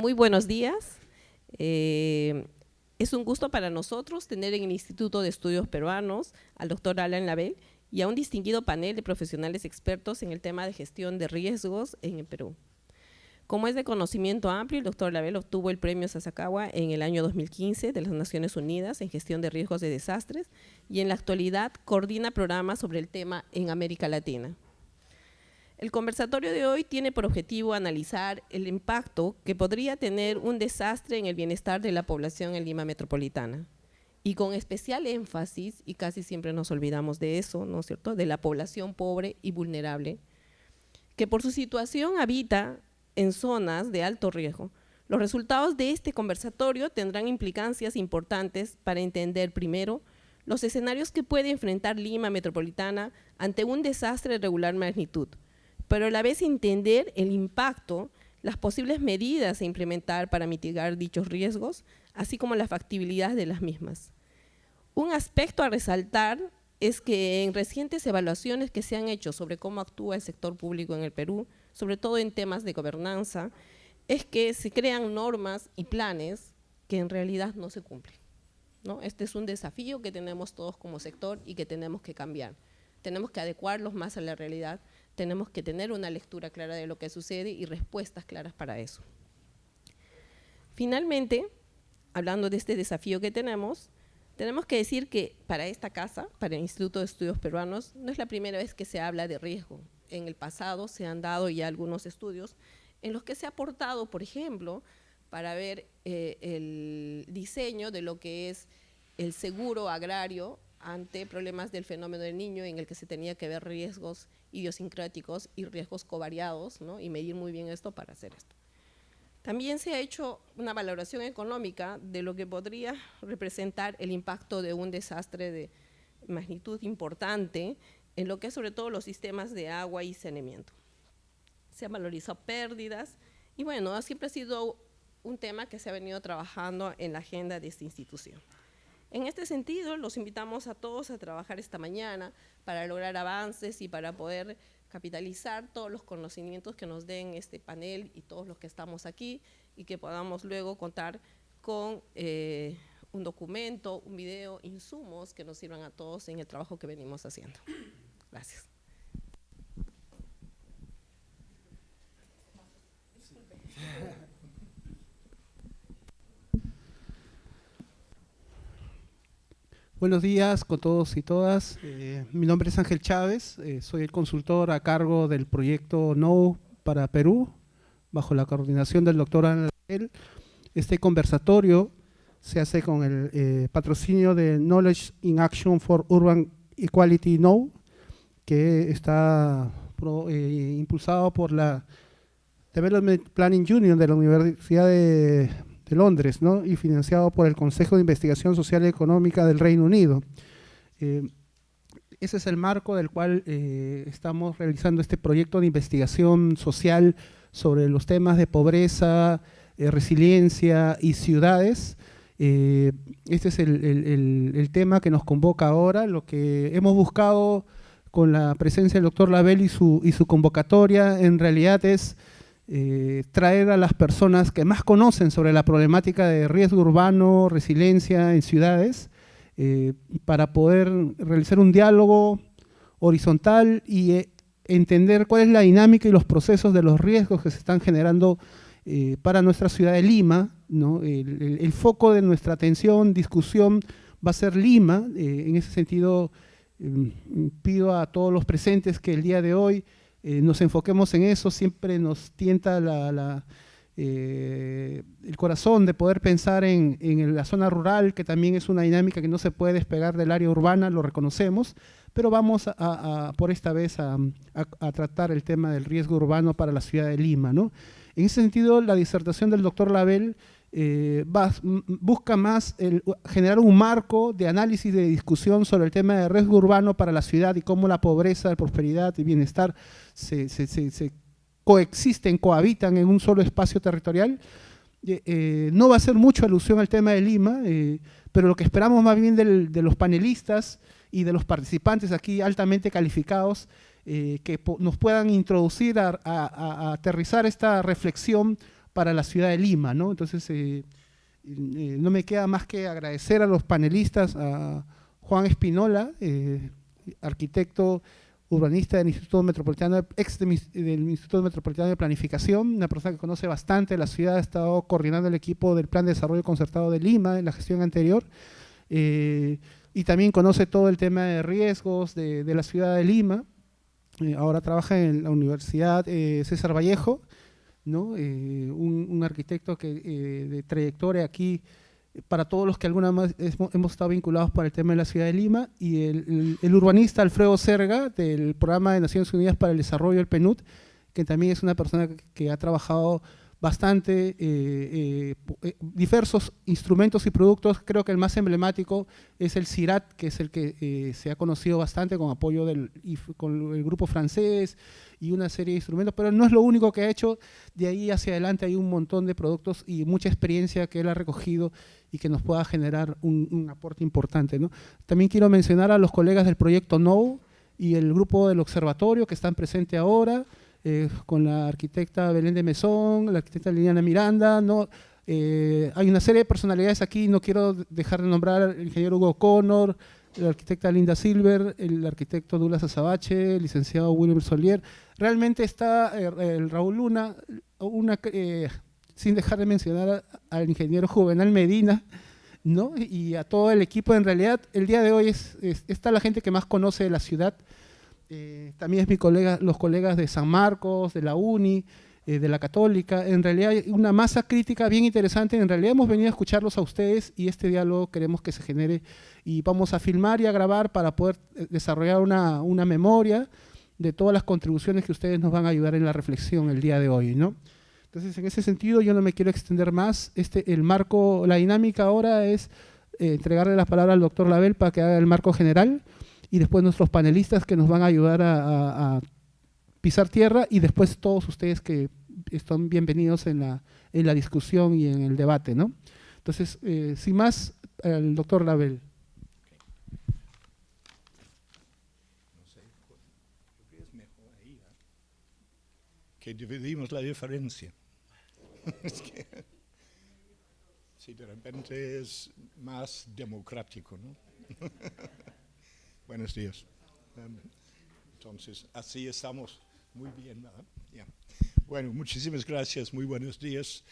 Muy buenos días. Es un gusto para nosotros tener en el Instituto de Estudios Peruanos al doctor Alan Label y a un distinguido panel de profesionales expertos en el tema de gestión de riesgos en el Perú. Como es de conocimiento amplio, el doctor Label obtuvo el premio Sasakawa en el año 2015 de las Naciones Unidas en gestión de riesgos de desastres y en la actualidad coordina programas sobre el tema en América Latina. El conversatorio de hoy tiene por objetivo analizar el impacto que podría tener un desastre en el bienestar de la población en Lima metropolitana y con especial énfasis, y casi siempre nos olvidamos de eso, ¿no es cierto?, de la población pobre y vulnerable, que por su situación habita en zonas de alto riesgo. Los resultados de este conversatorio tendrán implicancias importantes para entender primero los escenarios que puede enfrentar Lima metropolitana ante un desastre de regular magnitud, pero a la vez entender el impacto, las posibles medidas a implementar para mitigar dichos riesgos, así como la factibilidad de las mismas. Un aspecto a resaltar es que en recientes evaluaciones que se han hecho sobre cómo actúa el sector público en el Perú, sobre todo en temas de gobernanza, es que se crean normas y planes que en realidad no se cumplen, ¿no? Este es un desafío que tenemos todos como sector y que tenemos que cambiar. Tenemos que adecuarlos más a la realidad. Tenemos que tener una lectura clara de lo que sucede y respuestas claras para eso. Finalmente, hablando de este desafío que tenemos que decir que para esta casa, para el Instituto de Estudios Peruanos, no es la primera vez que se habla de riesgo. En el pasado se han dado ya algunos estudios en los que se ha aportado, por ejemplo, para ver el diseño de lo que es el seguro agrario ante problemas del fenómeno del Niño, en el que se tenía que ver riesgos idiosincráticos y riesgos covariados, ¿no? Y medir muy bien esto para hacer esto. También se ha hecho una valoración económica de lo que podría representar el impacto de un desastre de magnitud importante en lo que es sobre todo los sistemas de agua y saneamiento. Se han valorizado pérdidas y bueno, siempre ha sido un tema que se ha venido trabajando en la agenda de esta institución. En este sentido, los invitamos a todos a trabajar esta mañana para lograr avances y para poder capitalizar todos los conocimientos que nos den este panel y todos los que estamos aquí y que podamos luego contar con un documento, un video, insumos que nos sirvan a todos en el trabajo que venimos haciendo. Gracias. Buenos días con todos y todas. Mi nombre es Ángel Chávez, soy el consultor a cargo del proyecto KNOW para Perú, bajo la coordinación del doctor Alan Label. Este conversatorio se hace con el patrocinio de Knowledge in Action for Urban Equality KNOW, que está impulsado por la Development Planning Union de la Universidad de Londres, ¿no? Y financiado por el Consejo de Investigación Social y Económica del Reino Unido. Ese es el marco del cual estamos realizando este proyecto de investigación social sobre los temas de pobreza, resiliencia y ciudades. Este es el tema que nos convoca ahora. Lo que hemos buscado con la presencia del doctor Label y su convocatoria en realidad es traer a las personas que más conocen sobre la problemática de riesgo urbano, resiliencia en ciudades, para poder realizar un diálogo horizontal y entender cuál es la dinámica y los procesos de los riesgos que se están generando para nuestra ciudad de Lima, ¿no? El foco de nuestra atención, discusión va a ser Lima. En ese sentido, pido a todos los presentes que el día de hoy nos enfoquemos en eso. Siempre nos tienta el corazón de poder pensar en la zona rural, que también es una dinámica que no se puede despegar del área urbana, lo reconocemos, pero vamos por esta vez a tratar el tema del riesgo urbano para la ciudad de Lima, ¿no? En ese sentido, la disertación del doctor Label busca más generar un marco de análisis, de discusión sobre el tema de riesgo urbano para la ciudad y cómo la pobreza, la prosperidad y bienestar se coexisten, cohabitan en un solo espacio territorial. No va a ser mucho alusión al tema de Lima, pero lo que esperamos más bien de los panelistas y de los participantes aquí altamente calificados, que nos puedan introducir a aterrizar esta reflexión para la ciudad de Lima, ¿no? Entonces, no me queda más que agradecer a los panelistas, a Juan Espinola, arquitecto urbanista del Instituto Metropolitano, del Instituto Metropolitano de Planificación, una persona que conoce bastante la ciudad, ha estado coordinando el equipo del Plan de Desarrollo Concertado de Lima en la gestión anterior, y también conoce todo el tema de riesgos de la ciudad de Lima. Ahora trabaja en la Universidad César Vallejo, ¿no? Un arquitecto de trayectoria aquí para todos los que alguna vez hemos estado vinculados para el tema de la ciudad de Lima, y el urbanista Alfredo Serga, del Programa de Naciones Unidas para el Desarrollo, el PNUD, que también es una persona que ha trabajado bastante diversos instrumentos y productos. Creo que el más emblemático es el CIRAT, que es el que se ha conocido bastante con apoyo con el grupo francés y una serie de instrumentos, pero no es lo único que ha hecho. De ahí hacia adelante hay un montón de productos y mucha experiencia que él ha recogido y que nos pueda generar un aporte importante, ¿no? También quiero mencionar a los colegas del proyecto NO y el grupo del observatorio que están presentes ahora, con la arquitecta Belén de Mesón, la arquitecta Liliana Miranda, ¿no? Hay una serie de personalidades aquí, no quiero dejar de nombrar al ingeniero Hugo Connor, la arquitecta Linda Silver, el arquitecto Douglas Azabache, el licenciado William Solier. Realmente está el Raúl Luna, sin dejar de mencionar al ingeniero Juvenal Medina, ¿no? Y a todo el equipo. En realidad, el día de hoy está la gente que más conoce de la ciudad. También es los colegas de San Marcos, de la UNI, de la Católica. En realidad hay una masa crítica bien interesante. En realidad hemos venido a escucharlos a ustedes y este diálogo queremos que se genere, y vamos a filmar y a grabar para poder desarrollar una memoria de todas las contribuciones que ustedes nos van a ayudar en la reflexión el día de hoy, ¿no? Entonces, en ese sentido, yo no me quiero extender más. El marco, la dinámica ahora es entregarle la palabra al doctor Label para que haga el marco general, y después nuestros panelistas que nos van a ayudar a pisar tierra, y después todos ustedes que están bienvenidos en la discusión y en el debate, ¿no? Entonces, sin más, el doctor Label. Que dividimos la diferencia. Es que, si de repente es más democrático, ¿no? Buenos días. Entonces, así estamos muy bien, ¿verdad? Yeah. Bueno, muchísimas gracias, muy buenos días.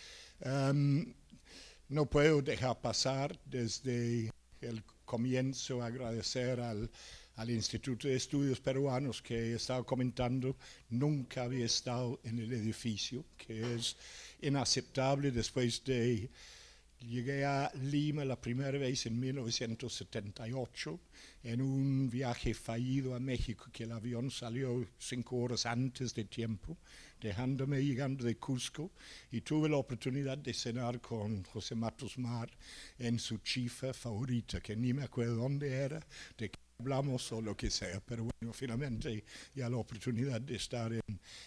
No puedo dejar pasar desde el comienzo agradecer al Instituto de Estudios Peruanos que he estado comentando. Nunca había estado en el edificio, que es inaceptable después de... Llegué a Lima la primera vez en 1978 en un viaje fallido a México, que el avión salió 5 horas antes de tiempo, dejándome llegando de Cusco, y tuve la oportunidad de cenar con José Matos Mar en su chifa favorita, que ni me acuerdo dónde era, de qué hablamos o lo que sea, pero bueno, finalmente ya la oportunidad de estar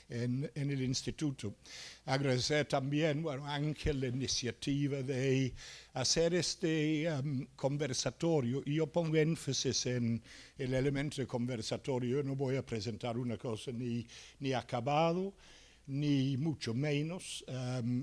en el instituto. Agradecer también, bueno, Ángel, la iniciativa de hacer este conversatorio, y yo pongo énfasis en el elemento de conversatorio. Yo no voy a presentar una cosa ni acabado, ni mucho menos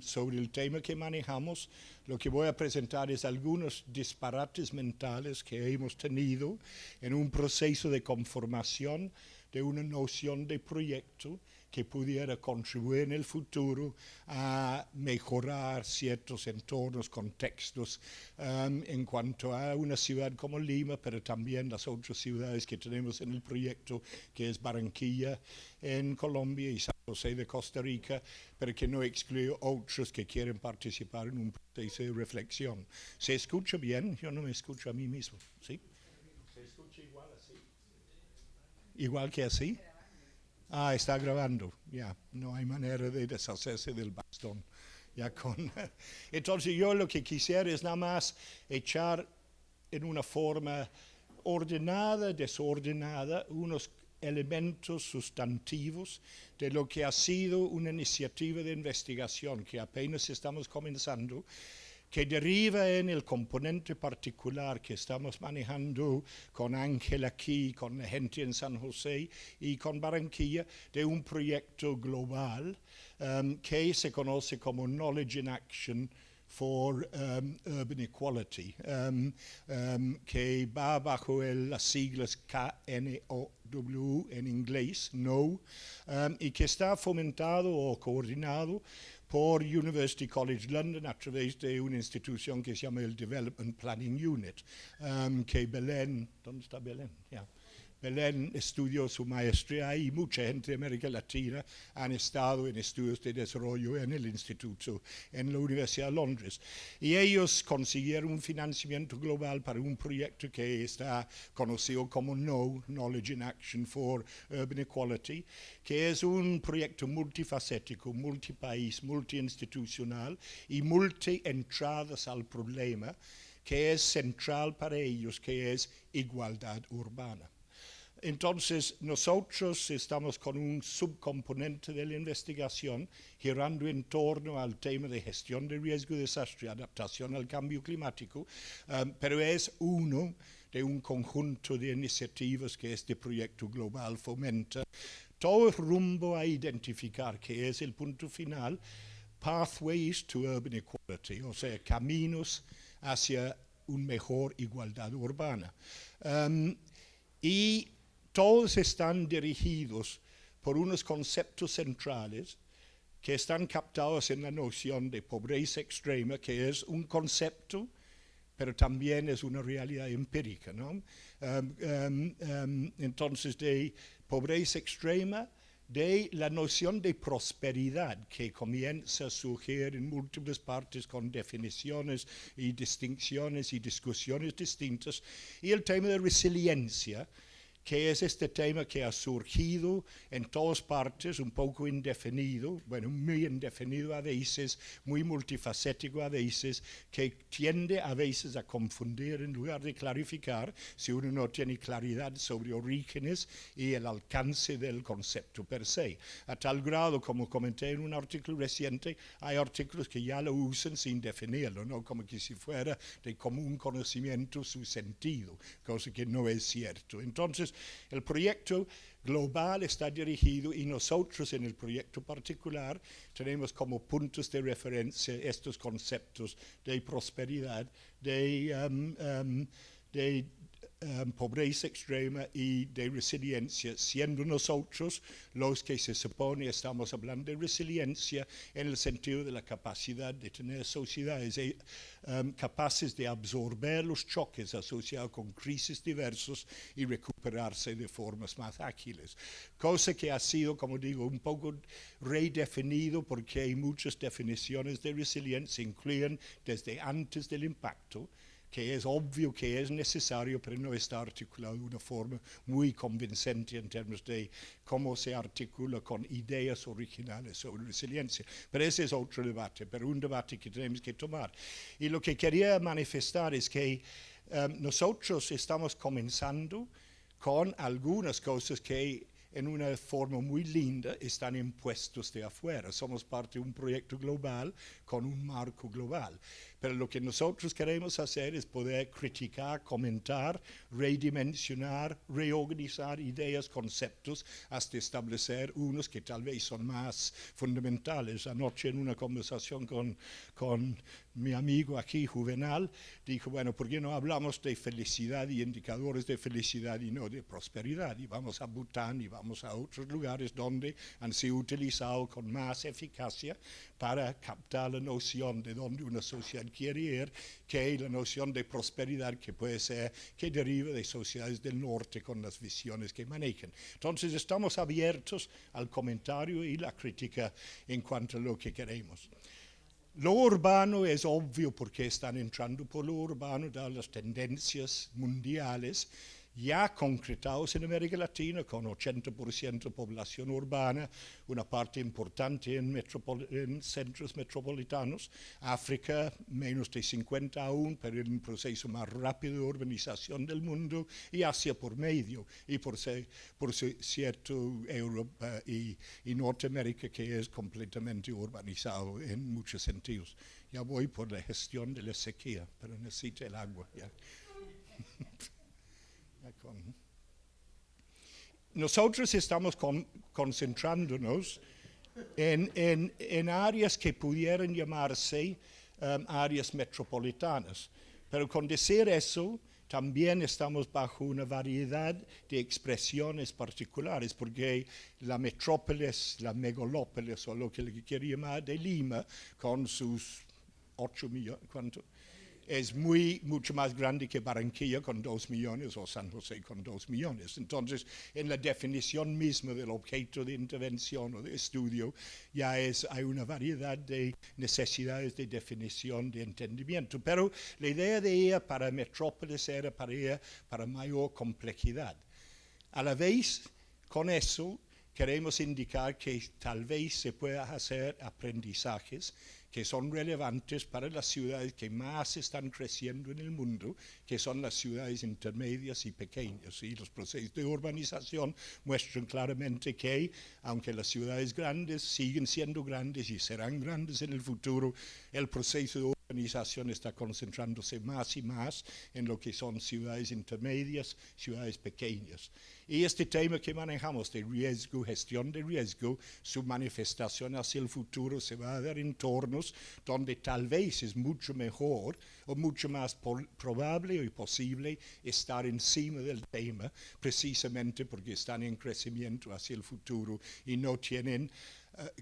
sobre el tema que manejamos. Lo que voy a presentar es algunos disparates mentales que hemos tenido en un proceso de conformación de una noción de proyecto que pudiera contribuir en el futuro a mejorar ciertos entornos, contextos en cuanto a una ciudad como Lima, pero también las otras ciudades que tenemos en el proyecto, que es Barranquilla en Colombia y San José de Costa Rica, pero que no excluye otros que quieren participar en un proceso de reflexión. ¿Se escucha bien? Yo no me escucho a mí mismo, ¿sí? ¿Se escucha igual así? ¿Igual que así? Ah, está grabando, ya, no hay manera de deshacerse del bastón. Entonces yo lo que quisiera es nada más echar en una forma ordenada, desordenada, unos elementos sustantivos de lo que ha sido una iniciativa de investigación que apenas estamos comenzando, que deriva en el componente particular que estamos manejando con Ángel aquí, con la gente en San José y con Barranquilla, de un proyecto global que se conoce como Knowledge in Action for Urban Equality, que va bajo las siglas KNOW en inglés, KNOW, y que está fomentado o coordinado por University College London a través de una institución que se llama el Development Planning Unit, que Belén, ¿dónde está Belén? Yeah. Belén estudió su maestría y mucha gente de América Latina han estado en estudios de desarrollo en el instituto, en la Universidad de Londres. Y ellos consiguieron un financiamiento global para un proyecto que está conocido como KNOW, Knowledge in Action for Urban Equality, que es un proyecto multifacético, multipaís, multiinstitucional y multi-entradas al problema, que es central para ellos, que es igualdad urbana. Entonces, nosotros estamos con un subcomponente de la investigación girando en torno al tema de gestión de riesgo, desastre y adaptación al cambio climático, pero es uno de un conjunto de iniciativas que este proyecto global fomenta, todo rumbo a identificar que es el punto final, pathways to urban equality, o sea, caminos hacia una mejor igualdad urbana. Y todos están dirigidos por unos conceptos centrales que están captados en la noción de pobreza extrema, que es un concepto, pero también es una realidad empírica, ¿no? Entonces, de pobreza extrema, de la noción de prosperidad que comienza a surgir en múltiples partes con definiciones y distinciones y discusiones distintas, y el tema de resiliencia, que es este tema que ha surgido en todas partes, un poco indefinido, bueno, muy indefinido a veces, muy multifacético a veces, que tiende a veces a confundir en lugar de clarificar si uno no tiene claridad sobre orígenes y el alcance del concepto per se. A tal grado, como comenté en un artículo reciente, hay artículos que ya lo usan sin definirlo, ¿no? Como que si fuera de común conocimiento su sentido, cosa que no es cierto. Entonces, el proyecto global está dirigido y nosotros en el proyecto particular tenemos como puntos de referencia estos conceptos de prosperidad, de pobreza extrema y de resiliencia, siendo nosotros los que se supone estamos hablando de resiliencia en el sentido de la capacidad de tener sociedades capaces de absorber los choques asociados con crisis diversos y recuperarse de formas más ágiles. Cosa que ha sido, como digo, un poco redefinido porque hay muchas definiciones de resiliencia, incluyen desde antes del impacto, que es obvio que es necesario, pero no está articulado de una forma muy convincente en términos de cómo se articula con ideas originales sobre resiliencia. Pero ese es otro debate, pero un debate que tenemos que tomar. Y lo que quería manifestar es que nosotros estamos comenzando con algunas cosas que en una forma muy linda están impuestos de afuera. Somos parte de un proyecto global con un marco global. Pero lo que nosotros queremos hacer es poder criticar, comentar, redimensionar, reorganizar ideas, conceptos, hasta establecer unos que tal vez son más fundamentales. Anoche en una conversación con mi amigo aquí, Juvenal, dijo, bueno, ¿por qué no hablamos de felicidad y indicadores de felicidad y no de prosperidad? Y vamos a Bután y vamos a otros lugares donde han sido utilizados con más eficacia para captar la noción de dónde una sociedad quiere ir, que la noción de prosperidad que puede ser, que deriva de sociedades del norte con las visiones que manejan. Entonces estamos abiertos al comentario y la crítica en cuanto a lo que queremos. Lo urbano es obvio porque están entrando por lo urbano, dadas las tendencias mundiales ya concretados en América Latina, con 80% población urbana, una parte importante en centros metropolitanos. África, menos de 50 aún, pero en un proceso más rápido de urbanización del mundo, y Asia por medio, y por cierto Europa y Norteamérica, que es completamente urbanizado en muchos sentidos. Ya voy por la gestión de la sequía, pero necesito el agua. Ya. Nosotros estamos concentrándonos en áreas que pudieran llamarse áreas metropolitanas, pero con decir eso, también estamos bajo una variedad de expresiones particulares, porque la metrópolis, la megalópolis, o lo que le quiere llamar de Lima, con sus 8 millones, ¿cuánto? Es mucho más grande que Barranquilla con 2 millones o San José con 2 millones. Entonces, en la definición misma del objeto de intervención o de estudio, ya hay una variedad de necesidades de definición, de entendimiento. Pero la idea de ella para metrópolis era para mayor complejidad. A la vez, con eso, queremos indicar que tal vez se pueda hacer aprendizajes que son relevantes para las ciudades que más están creciendo en el mundo, que son las ciudades intermedias y pequeñas. Y los procesos de urbanización muestran claramente que, aunque las ciudades grandes siguen siendo grandes y serán grandes en el futuro, el proceso de urbanización está concentrándose más y más en lo que son ciudades intermedias, ciudades pequeñas. Y este tema que manejamos de riesgo, gestión de riesgo, su manifestación hacia el futuro se va a dar en entornos donde tal vez es mucho mejor o mucho más probable y posible estar encima del tema, precisamente porque están en crecimiento hacia el futuro y no tienen,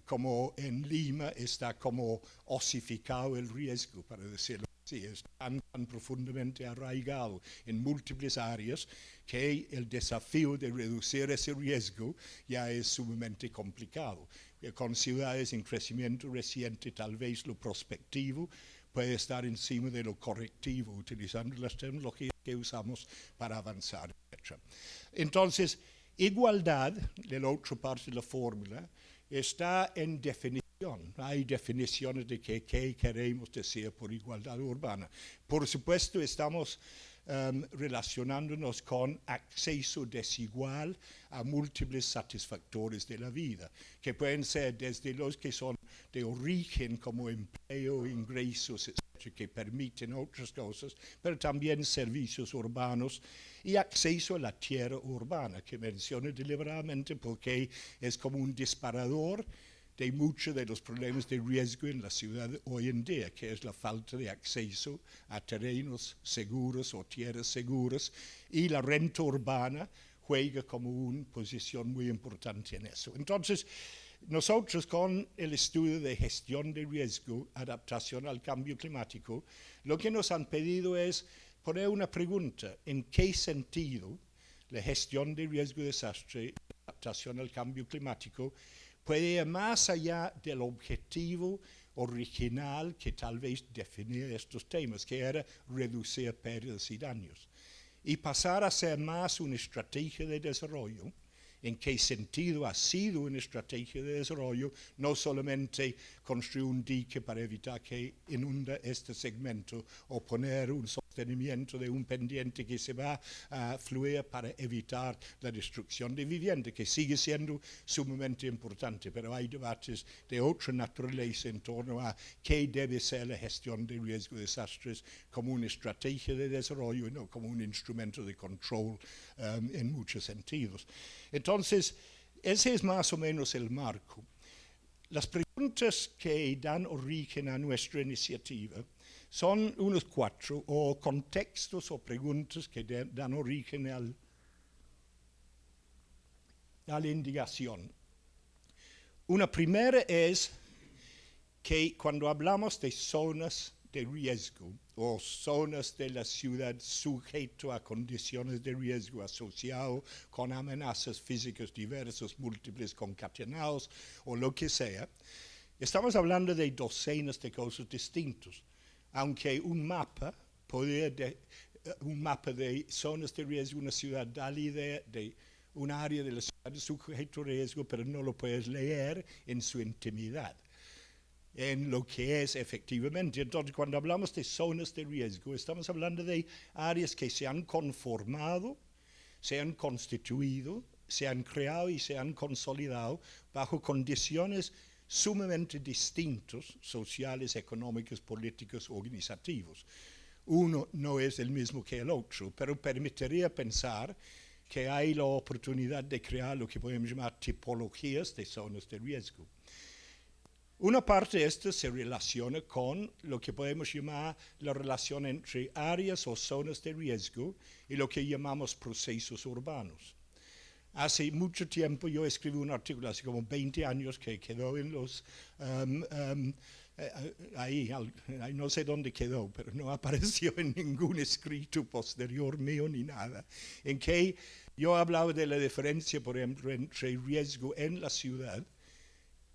como en Lima, está como osificado el riesgo, para decirlo así, es tan profundamente arraigado en múltiples áreas que el desafío de reducir ese riesgo ya es sumamente complicado. Con ciudades en crecimiento reciente, tal vez lo prospectivo puede estar encima de lo correctivo, utilizando las tecnologías que usamos para avanzar, etc. Entonces, igualdad, de la otra parte de la fórmula, está en definición. Hay definiciones de qué queremos decir por igualdad urbana. Por supuesto, estamos relacionándonos con acceso desigual a múltiples satisfactores de la vida, que pueden ser desde los que son de origen como empleo, ingresos, etcétera, que permiten otras cosas, pero también servicios urbanos y acceso a la tierra urbana, que menciono deliberadamente porque es como un disparador de muchos de los problemas de riesgo en la ciudad hoy en día, que es la falta de acceso a terrenos seguros o tierras seguras, y la renta urbana juega como una posición muy importante en eso. Entonces, nosotros con el estudio de gestión de riesgo, adaptación al cambio climático, lo que nos han pedido es poner una pregunta: ¿en qué sentido la gestión de riesgo de desastre, adaptación al cambio climático, puede ir más allá del objetivo original que tal vez definía estos temas, que era reducir pérdidas y daños, y pasar a ser más una estrategia de desarrollo? ¿En qué sentido ha sido una estrategia de desarrollo, no solamente construir un dique para evitar que inunda este segmento o poner un sostenimiento de un pendiente que se va a fluir para evitar la destrucción de vivienda, que sigue siendo sumamente importante, pero hay debates de otra naturaleza en torno a qué debe ser la gestión de riesgo de desastres como una estrategia de desarrollo y no como un instrumento de control en muchos sentidos. Entonces, ese es más o menos el marco. Las preguntas que dan origen a nuestra iniciativa son unos 4, o contextos o preguntas que dan origen a la indagación. Una primera es que cuando hablamos de zonas de riesgo o zonas de la ciudad sujeto a condiciones de riesgo asociado con amenazas físicas diversas, múltiples, concatenados o lo que sea, estamos hablando de docenas de cosas distintas, aunque un mapa podría un mapa de zonas de riesgo, una ciudad da la idea de un área de la ciudad de sujeto riesgo, pero no lo puedes leer en su intimidad, en lo que es efectivamente. Entonces, cuando hablamos de zonas de riesgo, estamos hablando de áreas que se han conformado, se han constituido, se han creado y se han consolidado bajo condiciones sumamente distintas, sociales, económicas, políticas, organizativos. Uno no es el mismo que el otro, pero permitiría pensar que hay la oportunidad de crear lo que podemos llamar tipologías de zonas de riesgo. Una parte de esto se relaciona con lo que podemos llamar la relación entre áreas o zonas de riesgo y lo que llamamos procesos urbanos. Hace mucho tiempo yo escribí un artículo, hace como 20 años, que quedó en los... ahí, no sé dónde quedó, pero no apareció en ningún escrito posterior mío ni nada, en que yo hablaba de la diferencia, por ejemplo, entre riesgo en la ciudad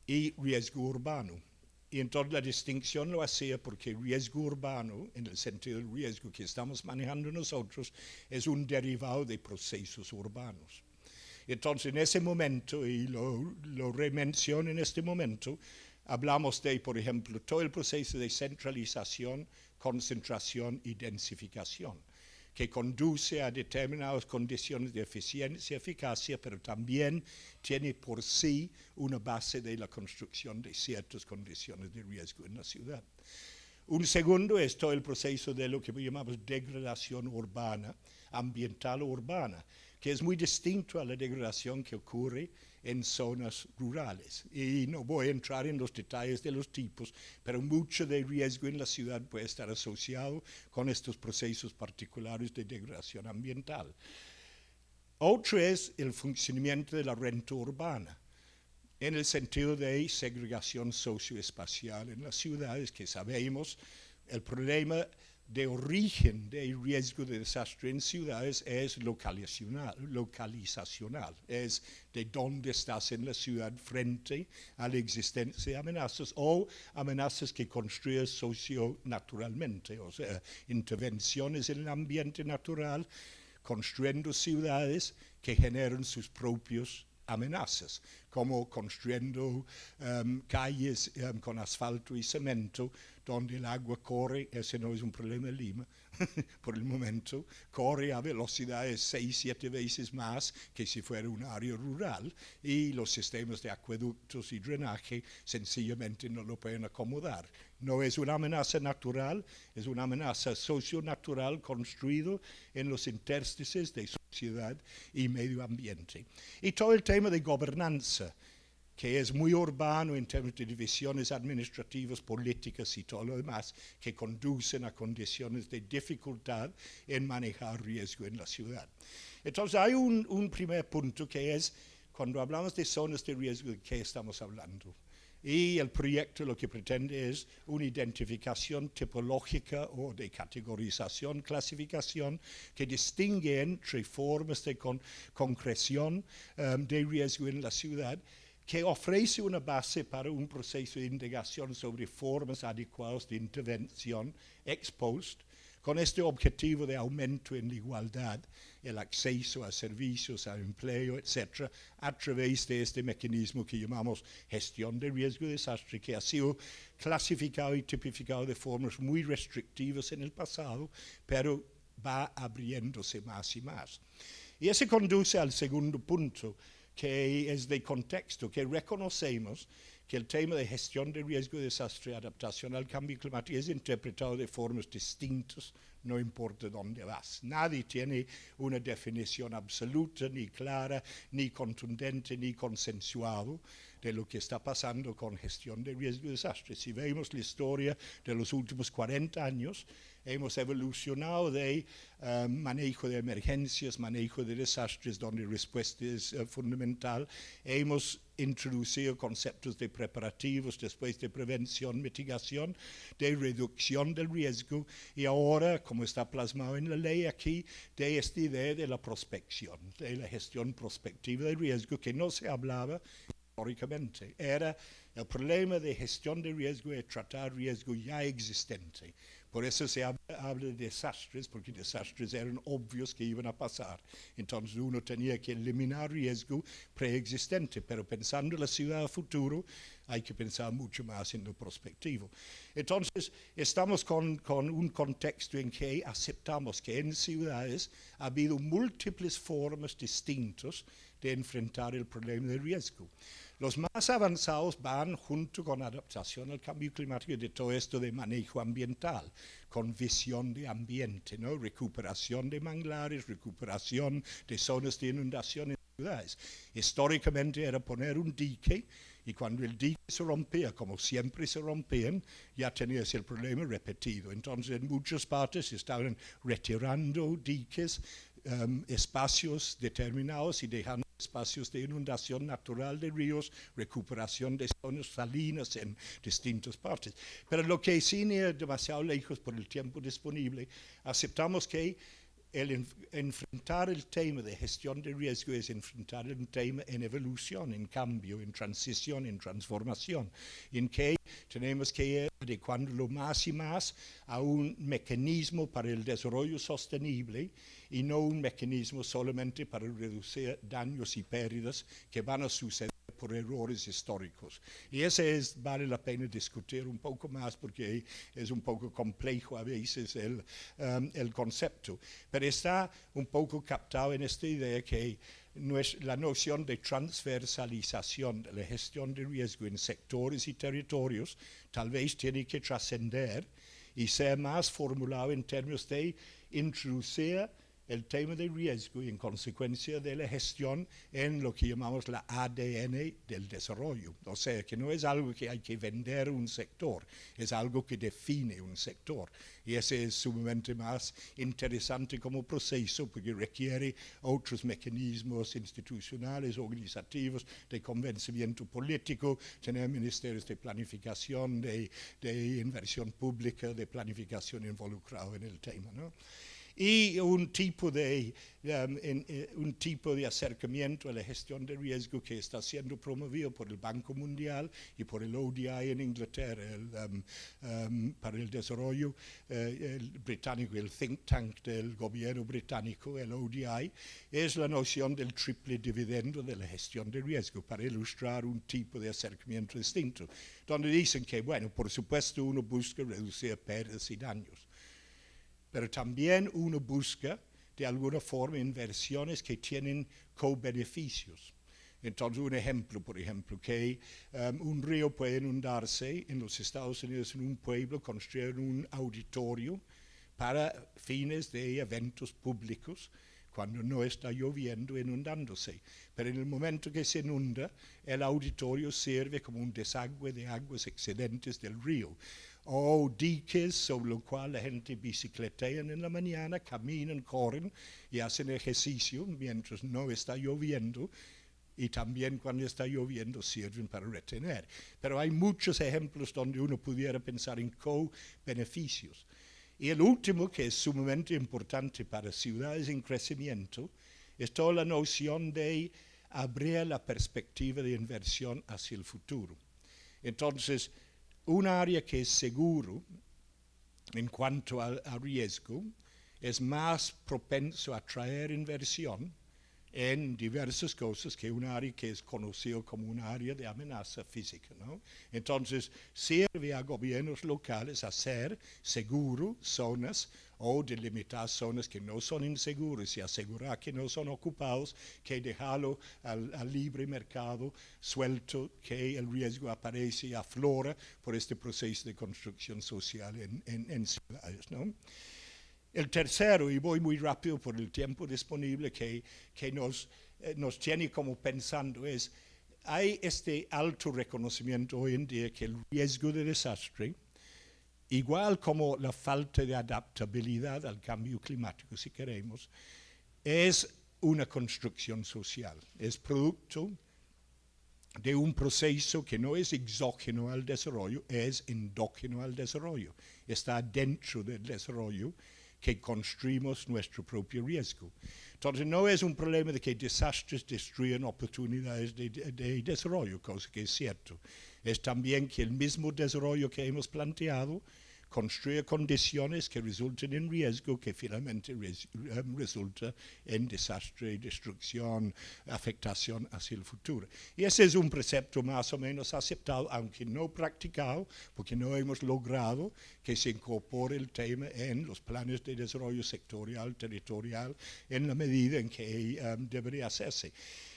y riesgo urbano. Y entonces la distinción lo hacía porque riesgo urbano, en el sentido del riesgo que estamos manejando nosotros, es un derivado de procesos urbanos. Entonces, en ese momento, y lo remenciono en este momento, hablamos de, por ejemplo, todo el proceso de centralización, concentración y densificación, que conduce a determinadas condiciones de eficiencia, eficacia, pero también tiene por sí una base de la construcción de ciertas condiciones de riesgo en la ciudad. Un segundo es todo el proceso de lo que llamamos degradación urbana, ambiental urbana, que es muy distinto a la degradación que ocurre en zonas rurales. Y no voy a entrar en los detalles de los tipos, pero mucho de riesgo en la ciudad puede estar asociado con estos procesos particulares de degradación ambiental. Otro es el funcionamiento de la renta urbana, en el sentido de segregación socioespacial en las ciudades, que sabemos el problema de origen del riesgo de desastre en ciudades es localizacional, es de dónde estás en la ciudad frente a la existencia de amenazas o amenazas que construyes socio-naturalmente, o sea, intervenciones en el ambiente natural, construyendo ciudades que generan sus propios amenazas, como construyendo calles con asfalto y cemento donde el agua corre. Ese no es un problema en Lima, por el momento, corre a velocidades 6-7 veces más que si fuera un área rural, y los sistemas de acueductos y drenaje sencillamente no lo pueden acomodar. No es una amenaza natural, es una amenaza socio-natural construido en los interstices de sociedad y medio ambiente. Y todo el tema de gobernanza, que es muy urbano en términos de divisiones administrativas, políticas y todo lo demás, que conducen a condiciones de dificultad en manejar riesgo en la ciudad. Entonces hay un primer punto que es, cuando hablamos de zonas de riesgo, ¿de qué estamos hablando? Y el proyecto lo que pretende es una identificación tipológica o de categorización, clasificación, que distingue entre formas de concreción de riesgo en la ciudad, que ofrece una base para un proceso de indagación sobre formas adecuadas de intervención ex post, con este objetivo de aumento en la igualdad, el acceso a servicios, a empleo, etc., a través de este mecanismo que llamamos gestión de riesgo de desastre, que ha sido clasificado y tipificado de formas muy restrictivas en el pasado, pero va abriéndose más y más. Y eso conduce al segundo punto, que es de contexto, que reconocemos que el tema de gestión de riesgo de desastre y adaptación al cambio climático es interpretado de formas distintas, no importa dónde vas. Nadie tiene una definición absoluta, ni clara, ni contundente, ni consensuado de lo que está pasando con gestión de riesgo de desastre. Si vemos la historia de los últimos 40 años, hemos evolucionado de manejo de emergencias, manejo de desastres, donde respuesta es fundamental. Hemos introducido conceptos de preparativos, después de prevención, mitigación, de reducción del riesgo, y ahora, como está plasmado en la ley aquí, de esta idea de la prospección, de la gestión prospectiva del riesgo, que no se hablaba históricamente. Era el problema de gestión de riesgo, de tratar riesgo ya existente. Por eso se habla de desastres, porque desastres eran obvios que iban a pasar. Entonces uno tenía que eliminar riesgo preexistente, pero pensando en la ciudad futuro, hay que pensar mucho más en lo prospectivo. Entonces, estamos con un contexto en que aceptamos que en ciudades ha habido múltiples formas distintas de enfrentar el problema del riesgo. Los más avanzados van junto con adaptación al cambio climático de todo esto de manejo ambiental, con visión de ambiente, ¿no? Recuperación de manglares, recuperación de zonas de inundación en ciudades. Históricamente era poner un dique, y cuando el dique se rompía, como siempre se rompían, ya tenías el problema repetido. Entonces en muchas partes estaban retirando diques, espacios determinados y dejando espacios de inundación natural de ríos, recuperación de zonas salinas en distintas partes. Pero lo que sin ir demasiado lejos por el tiempo disponible, aceptamos que enfrentar el tema de gestión de riesgo es enfrentar un tema en evolución, en cambio, en transición, en transformación, en que tenemos que ir adecuándolo más y más a un mecanismo para el desarrollo sostenible y no un mecanismo solamente para reducir daños y pérdidas que van a suceder por errores históricos. Y ese vale la pena discutir un poco más porque es un poco complejo a veces el concepto. Pero está un poco captado en esta idea que la noción de transversalización de la gestión de riesgo en sectores y territorios tal vez tiene que trascender y ser más formulado en términos de introducir el tema de riesgo y en consecuencia de la gestión en lo que llamamos la ADN del desarrollo. O sea, que no es algo que hay que vender un sector, es algo que define un sector. Y ese es sumamente más interesante como proceso porque requiere otros mecanismos institucionales, organizativos, de convencimiento político, tener ministerios de planificación, de inversión pública, de planificación involucrado en el tema, ¿no? Y un tipo de acercamiento a la gestión de riesgo que está siendo promovido por el Banco Mundial y por el ODI en Inglaterra, para el desarrollo el británico, el think tank del gobierno británico, el ODI, es la noción del triple dividendo de la gestión de riesgo, para ilustrar un tipo de acercamiento distinto, donde dicen que, bueno, por supuesto uno busca reducir pérdidas y daños, pero también uno busca, de alguna forma, inversiones que tienen co-beneficios. Entonces, un ejemplo, por ejemplo, que un río puede inundarse en los Estados Unidos, en un pueblo, construir un auditorio para fines de eventos públicos, cuando no está lloviendo, inundándose. Pero en el momento que se inunda, el auditorio sirve como un desagüe de aguas excedentes del río, o diques sobre lo cual la gente bicicletean en la mañana, caminan, corren y hacen ejercicio mientras no está lloviendo, y también cuando está lloviendo sirven para retener. Pero hay muchos ejemplos donde uno pudiera pensar en co-beneficios. Y el último, que es sumamente importante para ciudades en crecimiento, es toda la noción de abrir la perspectiva de inversión hacia el futuro. Entonces, un área que es seguro en cuanto a riesgo es más propenso a atraer inversión en diversas cosas que un área que es conocido como un área de amenaza física, ¿no? Entonces, sirve a gobiernos locales hacer seguro zonas o delimitar zonas que no son inseguras y asegurar que no son ocupados, que dejarlo al libre mercado suelto, que el riesgo aparece y aflora por este proceso de construcción social en ciudades, ¿no? El tercero, y voy muy rápido por el tiempo disponible, que nos tiene como pensando es, hay este alto reconocimiento hoy en día que el riesgo de desastre, igual como la falta de adaptabilidad al cambio climático, si queremos, es una construcción social, es producto de un proceso que no es exógeno al desarrollo, es endógeno al desarrollo, está dentro del desarrollo, que construimos nuestro propio riesgo. Entonces no es un problema de que desastres destruyan oportunidades de desarrollo, cosa que es cierto. Es también que el mismo desarrollo que hemos planteado construir condiciones que resulten en riesgo, que finalmente resulta en desastre, destrucción, afectación hacia el futuro. Y ese es un precepto más o menos aceptado, aunque no practicado, porque no hemos logrado que se incorpore el tema en los planes de desarrollo sectorial, territorial, en la medida en que debería hacerse.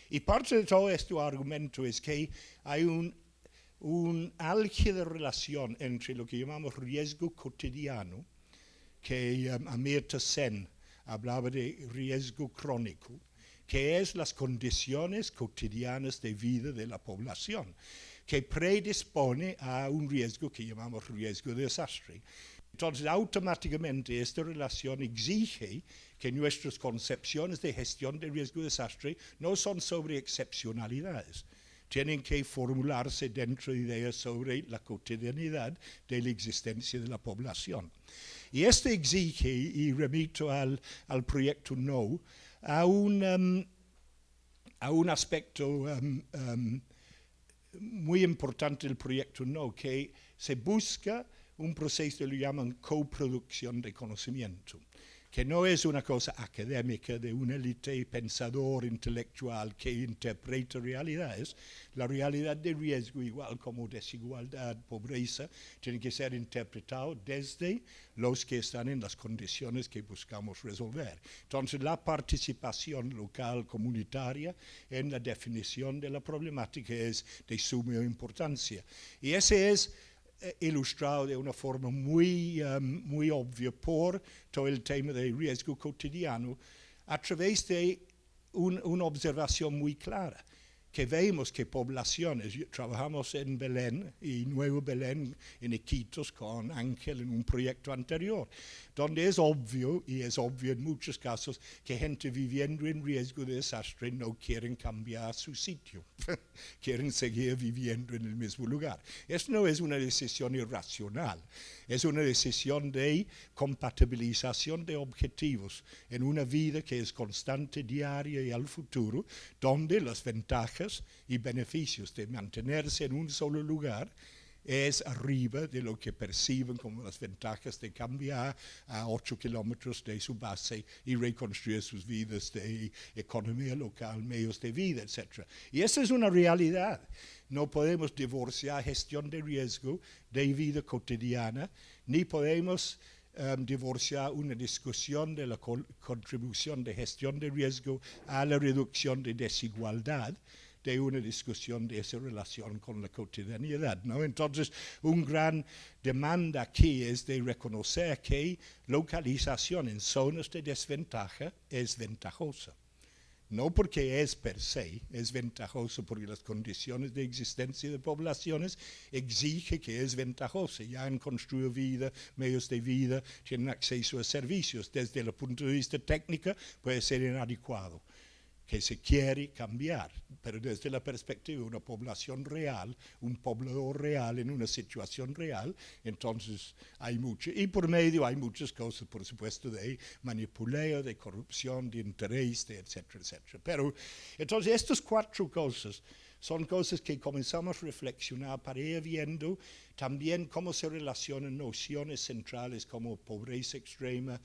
Y parte de todo este argumento es que hay un álgida relación entre lo que llamamos riesgo cotidiano, que Amartya Sen hablaba de riesgo crónico, que es las condiciones cotidianas de vida de la población, que predispone a un riesgo que llamamos riesgo de desastre. Entonces, automáticamente esta relación exige que nuestras concepciones de gestión de riesgo de desastre no son sobre excepcionalidades. Tienen que formularse dentro de ideas sobre la cotidianidad de la existencia de la población. Y esto exige, y remito al proyecto No, a un aspecto muy importante del proyecto No, que se busca un proceso que lo llaman coproducción de conocimiento, que no es una cosa académica de una élite pensador intelectual que interpreta realidades. La realidad de riesgo, igual como desigualdad, pobreza, tiene que ser interpretado desde los que están en las condiciones que buscamos resolver. Entonces, la participación local, comunitaria, en la definición de la problemática es de suma importancia. Y ese es ilustrado de una forma muy obvia por todo el tema del riesgo cotidiano a través de una observación muy clara, que vemos que poblaciones, trabajamos en Belén y Nuevo Belén en Iquitos con Ángel en un proyecto anterior, donde es obvio, y es obvio en muchos casos, que gente viviendo en riesgo de desastre no quieren cambiar su sitio, quieren seguir viviendo en el mismo lugar. Esto no es una decisión irracional, es una decisión de compatibilización de objetivos en una vida que es constante, diaria y al futuro, donde las ventajas y beneficios de mantenerse en un solo lugar es arriba de lo que perciben como las ventajas de cambiar a 8 kilómetros de su base y reconstruir sus vidas de economía local, medios de vida, etc. Y esa es una realidad. No podemos divorciar gestión de riesgo de vida cotidiana, ni podemos divorciar una discusión de la contribución de gestión de riesgo a la reducción de desigualdad de una discusión de esa relación con la cotidianidad, ¿no? Entonces, una gran demanda aquí es de reconocer que localización en zonas de desventaja es ventajosa. No porque es per se, es ventajoso porque las condiciones de existencia de poblaciones exige que es ventajoso. Ya han construido vida, medios de vida, tienen acceso a servicios. Desde el punto de vista técnico puede ser inadecuado, que se quiere cambiar, pero desde la perspectiva de una población real, un poblador real en una situación real, entonces hay mucho. Y por medio hay muchas cosas, por supuesto, de manipuleo, de corrupción, de interés, de etcétera, etcétera. Pero entonces estas 4 cosas son cosas que comenzamos a reflexionar para ir viendo también cómo se relacionan nociones centrales como pobreza extrema,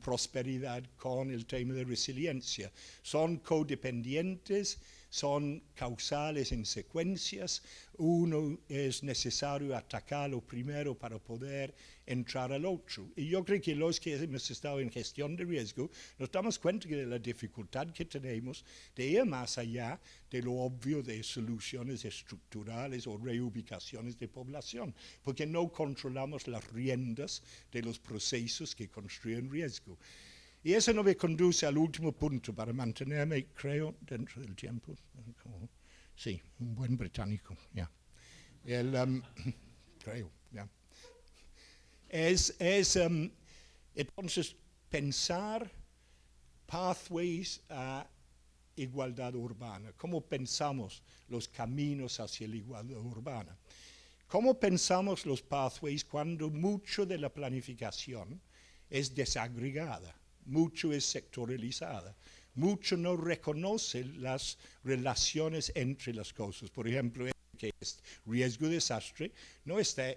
prosperidad con el tema de resiliencia. Son codependientes, son causales en secuencias. Uno es necesario atacarlo primero para poder entrar al otro. Y yo creo que los que hemos estado en gestión de riesgo nos damos cuenta de la dificultad que tenemos de ir más allá de lo obvio de soluciones estructurales o reubicaciones de población, porque no controlamos las riendas de los procesos que construyen riesgo. Y eso no me conduce al último punto para mantenerme, creo, dentro del tiempo. Sí, un buen británico, ya. Creo, ya. Entonces, pensar pathways a igualdad urbana. ¿Cómo pensamos los caminos hacia la igualdad urbana? ¿Cómo pensamos los pathways cuando mucho de la planificación es desagregada? Mucho es sectorializada, mucho no reconoce las relaciones entre las cosas. Por ejemplo, que es riesgo de desastre no está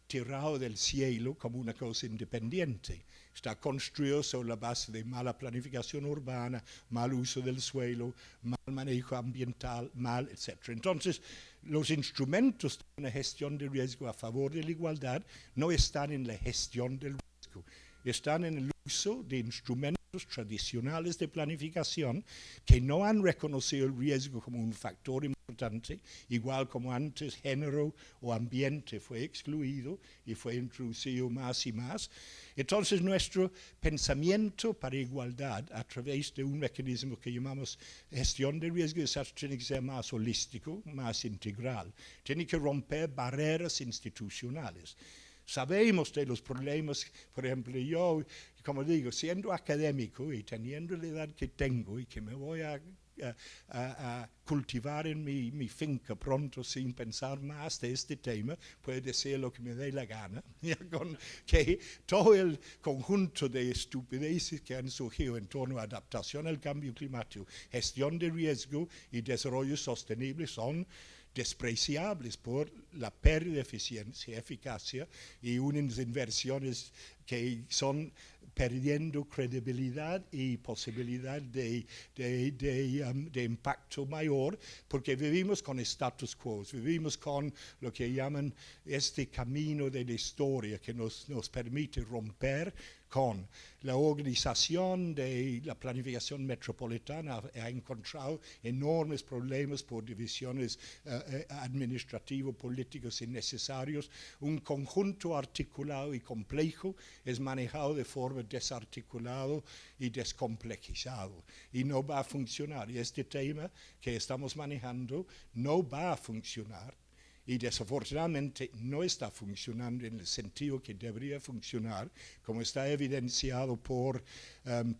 tirado del cielo como una cosa independiente. Está construido sobre la base de mala planificación urbana, mal uso del suelo, mal manejo ambiental, mal, etc. Entonces, los instrumentos de una gestión de riesgo a favor de la igualdad no están en la gestión del riesgo, están en el uso de instrumentos tradicionales de planificación que no han reconocido el riesgo como un factor importante, igual como antes género o ambiente fue excluido y fue introducido más y más. Entonces nuestro pensamiento para igualdad a través de un mecanismo que llamamos gestión de riesgo de desastre tiene que ser más holístico, más integral, tiene que romper barreras institucionales. Sabemos de los problemas, por ejemplo, yo, como digo, siendo académico y teniendo la edad que tengo y que me voy a cultivar en mi finca pronto sin pensar más de este tema, puedo decir lo que me dé la gana, con que todo el conjunto de estupideces que han surgido en torno a adaptación al cambio climático, gestión de riesgo y desarrollo sostenible son despreciables por la pérdida de eficiencia, eficacia y unas inversiones que son perdiendo credibilidad y posibilidad de impacto mayor, porque vivimos con status quo, vivimos con lo que llaman este camino de la historia que nos permite romper con la organización de la planificación metropolitana. Ha encontrado enormes problemas por divisiones administrativo-políticos innecesarios. Un conjunto articulado y complejo es manejado de forma desarticulado y descomplejizado y no va a funcionar. Y este tema que estamos manejando no va a funcionar. Y desafortunadamente no está funcionando en el sentido que debería funcionar, como está evidenciado por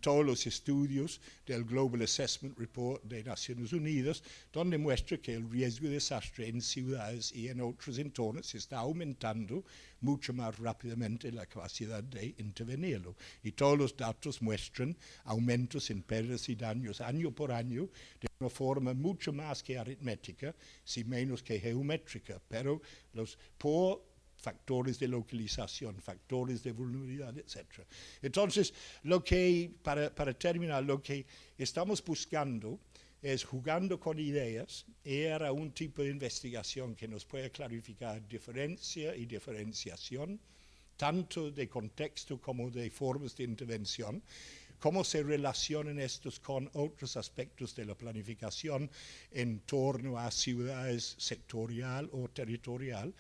todos los estudios del Global Assessment Report de Naciones Unidas, donde muestra que el riesgo de desastre en ciudades y en otros entornos está aumentando mucho más rápidamente la capacidad de intervenirlo. Y todos los datos muestran aumentos en pérdidas y daños año por año de una forma mucho más que aritmética, si menos que geométrica, pero por factores de localización, factores de vulnerabilidad, etc. Entonces, para terminar, lo que estamos buscando es, jugando con ideas, era un tipo de investigación que nos puede clarificar diferencia y diferenciación, tanto de contexto como de formas de intervención, cómo se relacionan estos con otros aspectos de la planificación en torno a ciudades sectorial o territorial.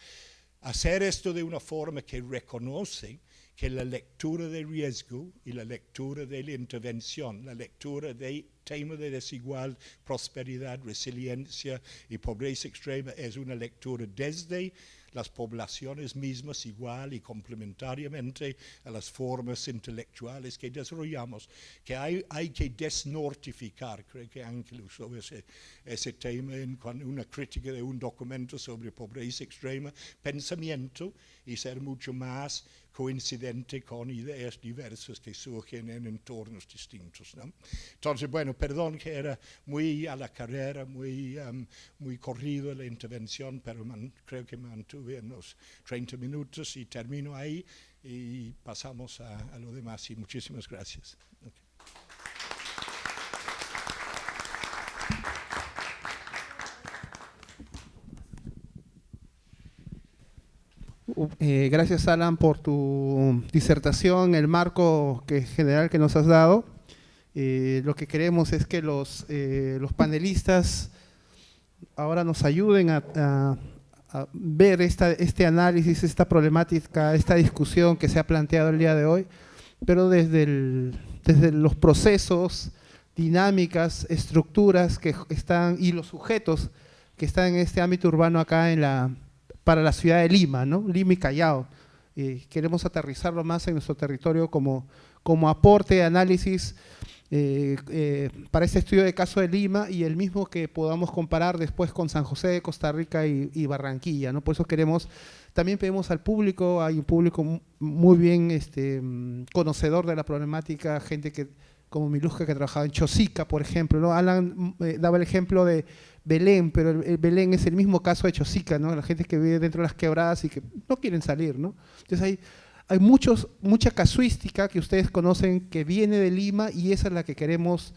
Hacer esto de una forma que reconoce que la lectura de riesgo y la lectura de la intervención, la lectura de tema de desigual prosperidad, resiliencia y pobreza extrema es una lectura desde las poblaciones mismas igual y complementariamente a las formas intelectuales que desarrollamos, que hay que desnortificar. Creo que Ángel usó ese tema en una crítica de un documento sobre pobreza extrema, pensamiento, y ser mucho más coincidente con ideas diversas que surgen en entornos distintos, ¿no? Entonces, bueno, perdón que era muy a la carrera, muy corrido la intervención, pero creo que mantuve en los 30 minutos y termino ahí y pasamos a lo demás. Y muchísimas gracias. Gracias, Alan, por tu disertación, el marco general que nos has dado. Lo que queremos es que los panelistas ahora nos ayuden a ver este análisis, esta problemática, esta discusión que se ha planteado el día de hoy, pero desde los procesos, dinámicas, estructuras que están y los sujetos que están en este ámbito urbano acá para la ciudad de Lima, ¿no? Lima y Callao. Queremos aterrizarlo más en nuestro territorio como aporte de análisis para este estudio de caso de Lima, y el mismo que podamos comparar después con San José de Costa Rica y Barranquilla, ¿no? Por eso también pedimos al público, hay un público muy bien conocedor de la problemática, gente como Miluska, que trabajaba en Chosica, por ejemplo, ¿no? Alan daba el ejemplo de Belén, pero el Belén es el mismo caso de Chosica, ¿no? La gente que vive dentro de las quebradas y que no quieren salir, ¿no? Entonces hay mucha casuística que ustedes conocen que viene de Lima y esa es la que queremos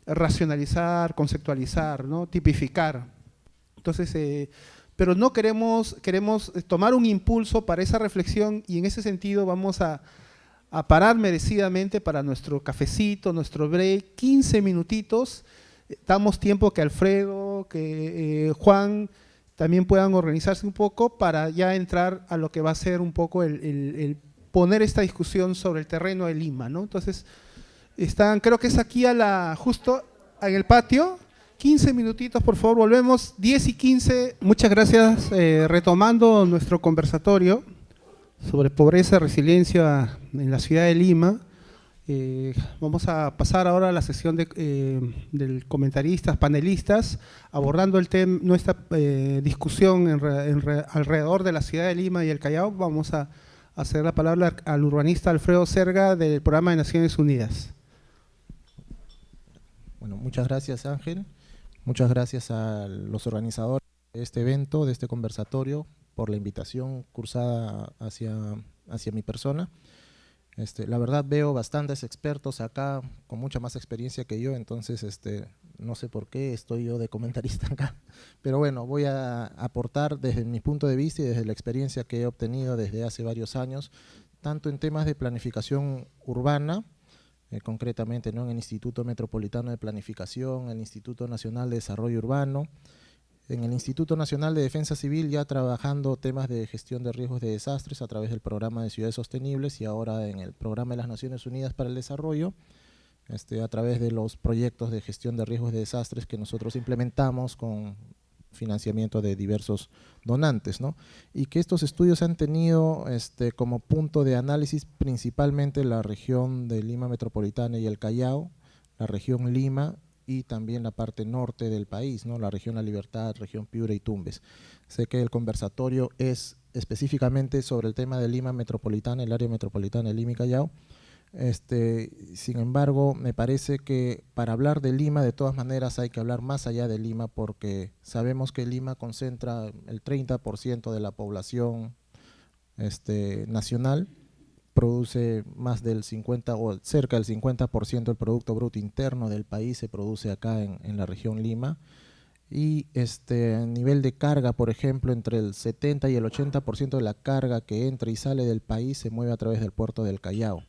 racionalizar, conceptualizar, ¿no? Tipificar. Entonces, pero no queremos tomar un impulso para esa reflexión y en ese sentido vamos a parar merecidamente para nuestro cafecito, nuestro break, 15 minutitos. Damos tiempo que Alfredo, que Juan también puedan organizarse un poco para ya entrar a lo que va a ser un poco el poner esta discusión sobre el terreno de Lima, ¿no? Entonces, creo que es aquí justo en el patio. 15 minutitos, por favor, volvemos, 10:15. Muchas gracias, retomando nuestro conversatorio sobre pobreza y resiliencia en la ciudad de Lima. Vamos a pasar ahora a la sesión de comentaristas, panelistas, abordando nuestra discusión alrededor de la ciudad de Lima y el Callao. Vamos a hacer la palabra al urbanista Alfredo Serga del Programa de Naciones Unidas. Bueno, muchas gracias, Ángel. Muchas gracias a los organizadores de este evento, de este conversatorio, por la invitación cursada hacia mi persona. La verdad veo bastantes expertos acá con mucha más experiencia que yo, entonces no sé por qué estoy yo de comentarista acá, pero bueno, voy a aportar desde mi punto de vista y desde la experiencia que he obtenido desde hace varios años, tanto en temas de planificación urbana, concretamente, ¿no?, en el Instituto Metropolitano de Planificación, el Instituto Nacional de Desarrollo Urbano, en el Instituto Nacional de Defensa Civil, ya trabajando temas de gestión de riesgos de desastres a través del Programa de Ciudades Sostenibles y ahora en el Programa de las Naciones Unidas para el Desarrollo, a través de los proyectos de gestión de riesgos de desastres que nosotros implementamos con financiamiento de diversos donantes, ¿no? Y que estos estudios han tenido como punto de análisis principalmente la región de Lima Metropolitana y el Callao, la región Lima y también la parte norte del país, ¿no?, la región La Libertad, región Piura y Tumbes. Sé que el conversatorio es específicamente sobre el tema de Lima Metropolitana, el área metropolitana de Lima y Callao. Sin embargo, me parece que para hablar de Lima, de todas maneras, hay que hablar más allá de Lima, porque sabemos que Lima concentra el 30% de la población nacional, produce más del 50 o cerca del 50% del Producto Bruto Interno del país se produce acá en la región Lima, y a nivel de carga, por ejemplo, entre el 70 y el 80% de la carga que entra y sale del país se mueve a través del puerto del Callao.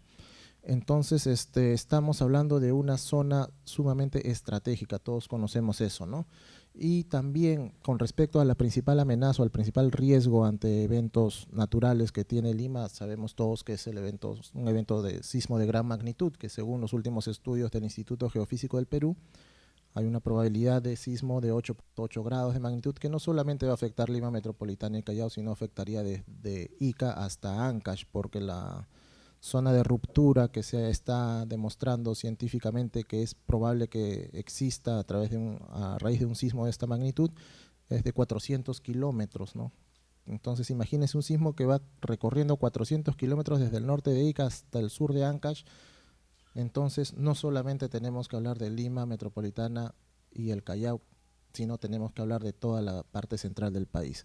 Entonces, estamos hablando de una zona sumamente estratégica, todos conocemos eso, ¿no? Y también con respecto a la principal amenaza o al principal riesgo ante eventos naturales que tiene Lima, sabemos todos que es un evento de sismo de gran magnitud, que según los últimos estudios del Instituto Geofísico del Perú, hay una probabilidad de sismo de 8.8 grados de magnitud que no solamente va a afectar Lima Metropolitana y Callao, sino afectaría desde Ica hasta Ancash, porque la zona de ruptura que se está demostrando científicamente que es probable que exista a raíz de un sismo de esta magnitud es de 400 kilómetros, ¿no? Entonces imagínense un sismo que va recorriendo 400 kilómetros desde el norte de Ica hasta el sur de Ancash. Entonces no solamente tenemos que hablar de Lima Metropolitana y el Callao, sino tenemos que hablar de toda la parte central del país.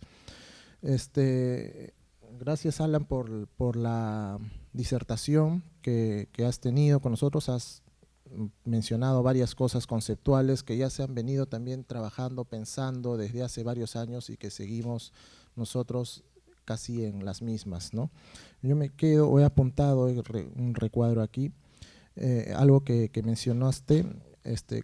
Gracias, Alan, por la disertación que has tenido con nosotros. Has mencionado varias cosas conceptuales que ya se han venido también trabajando, pensando desde hace varios años y que seguimos nosotros casi en las mismas, ¿no? Yo he apuntado un recuadro aquí, algo que mencionaste,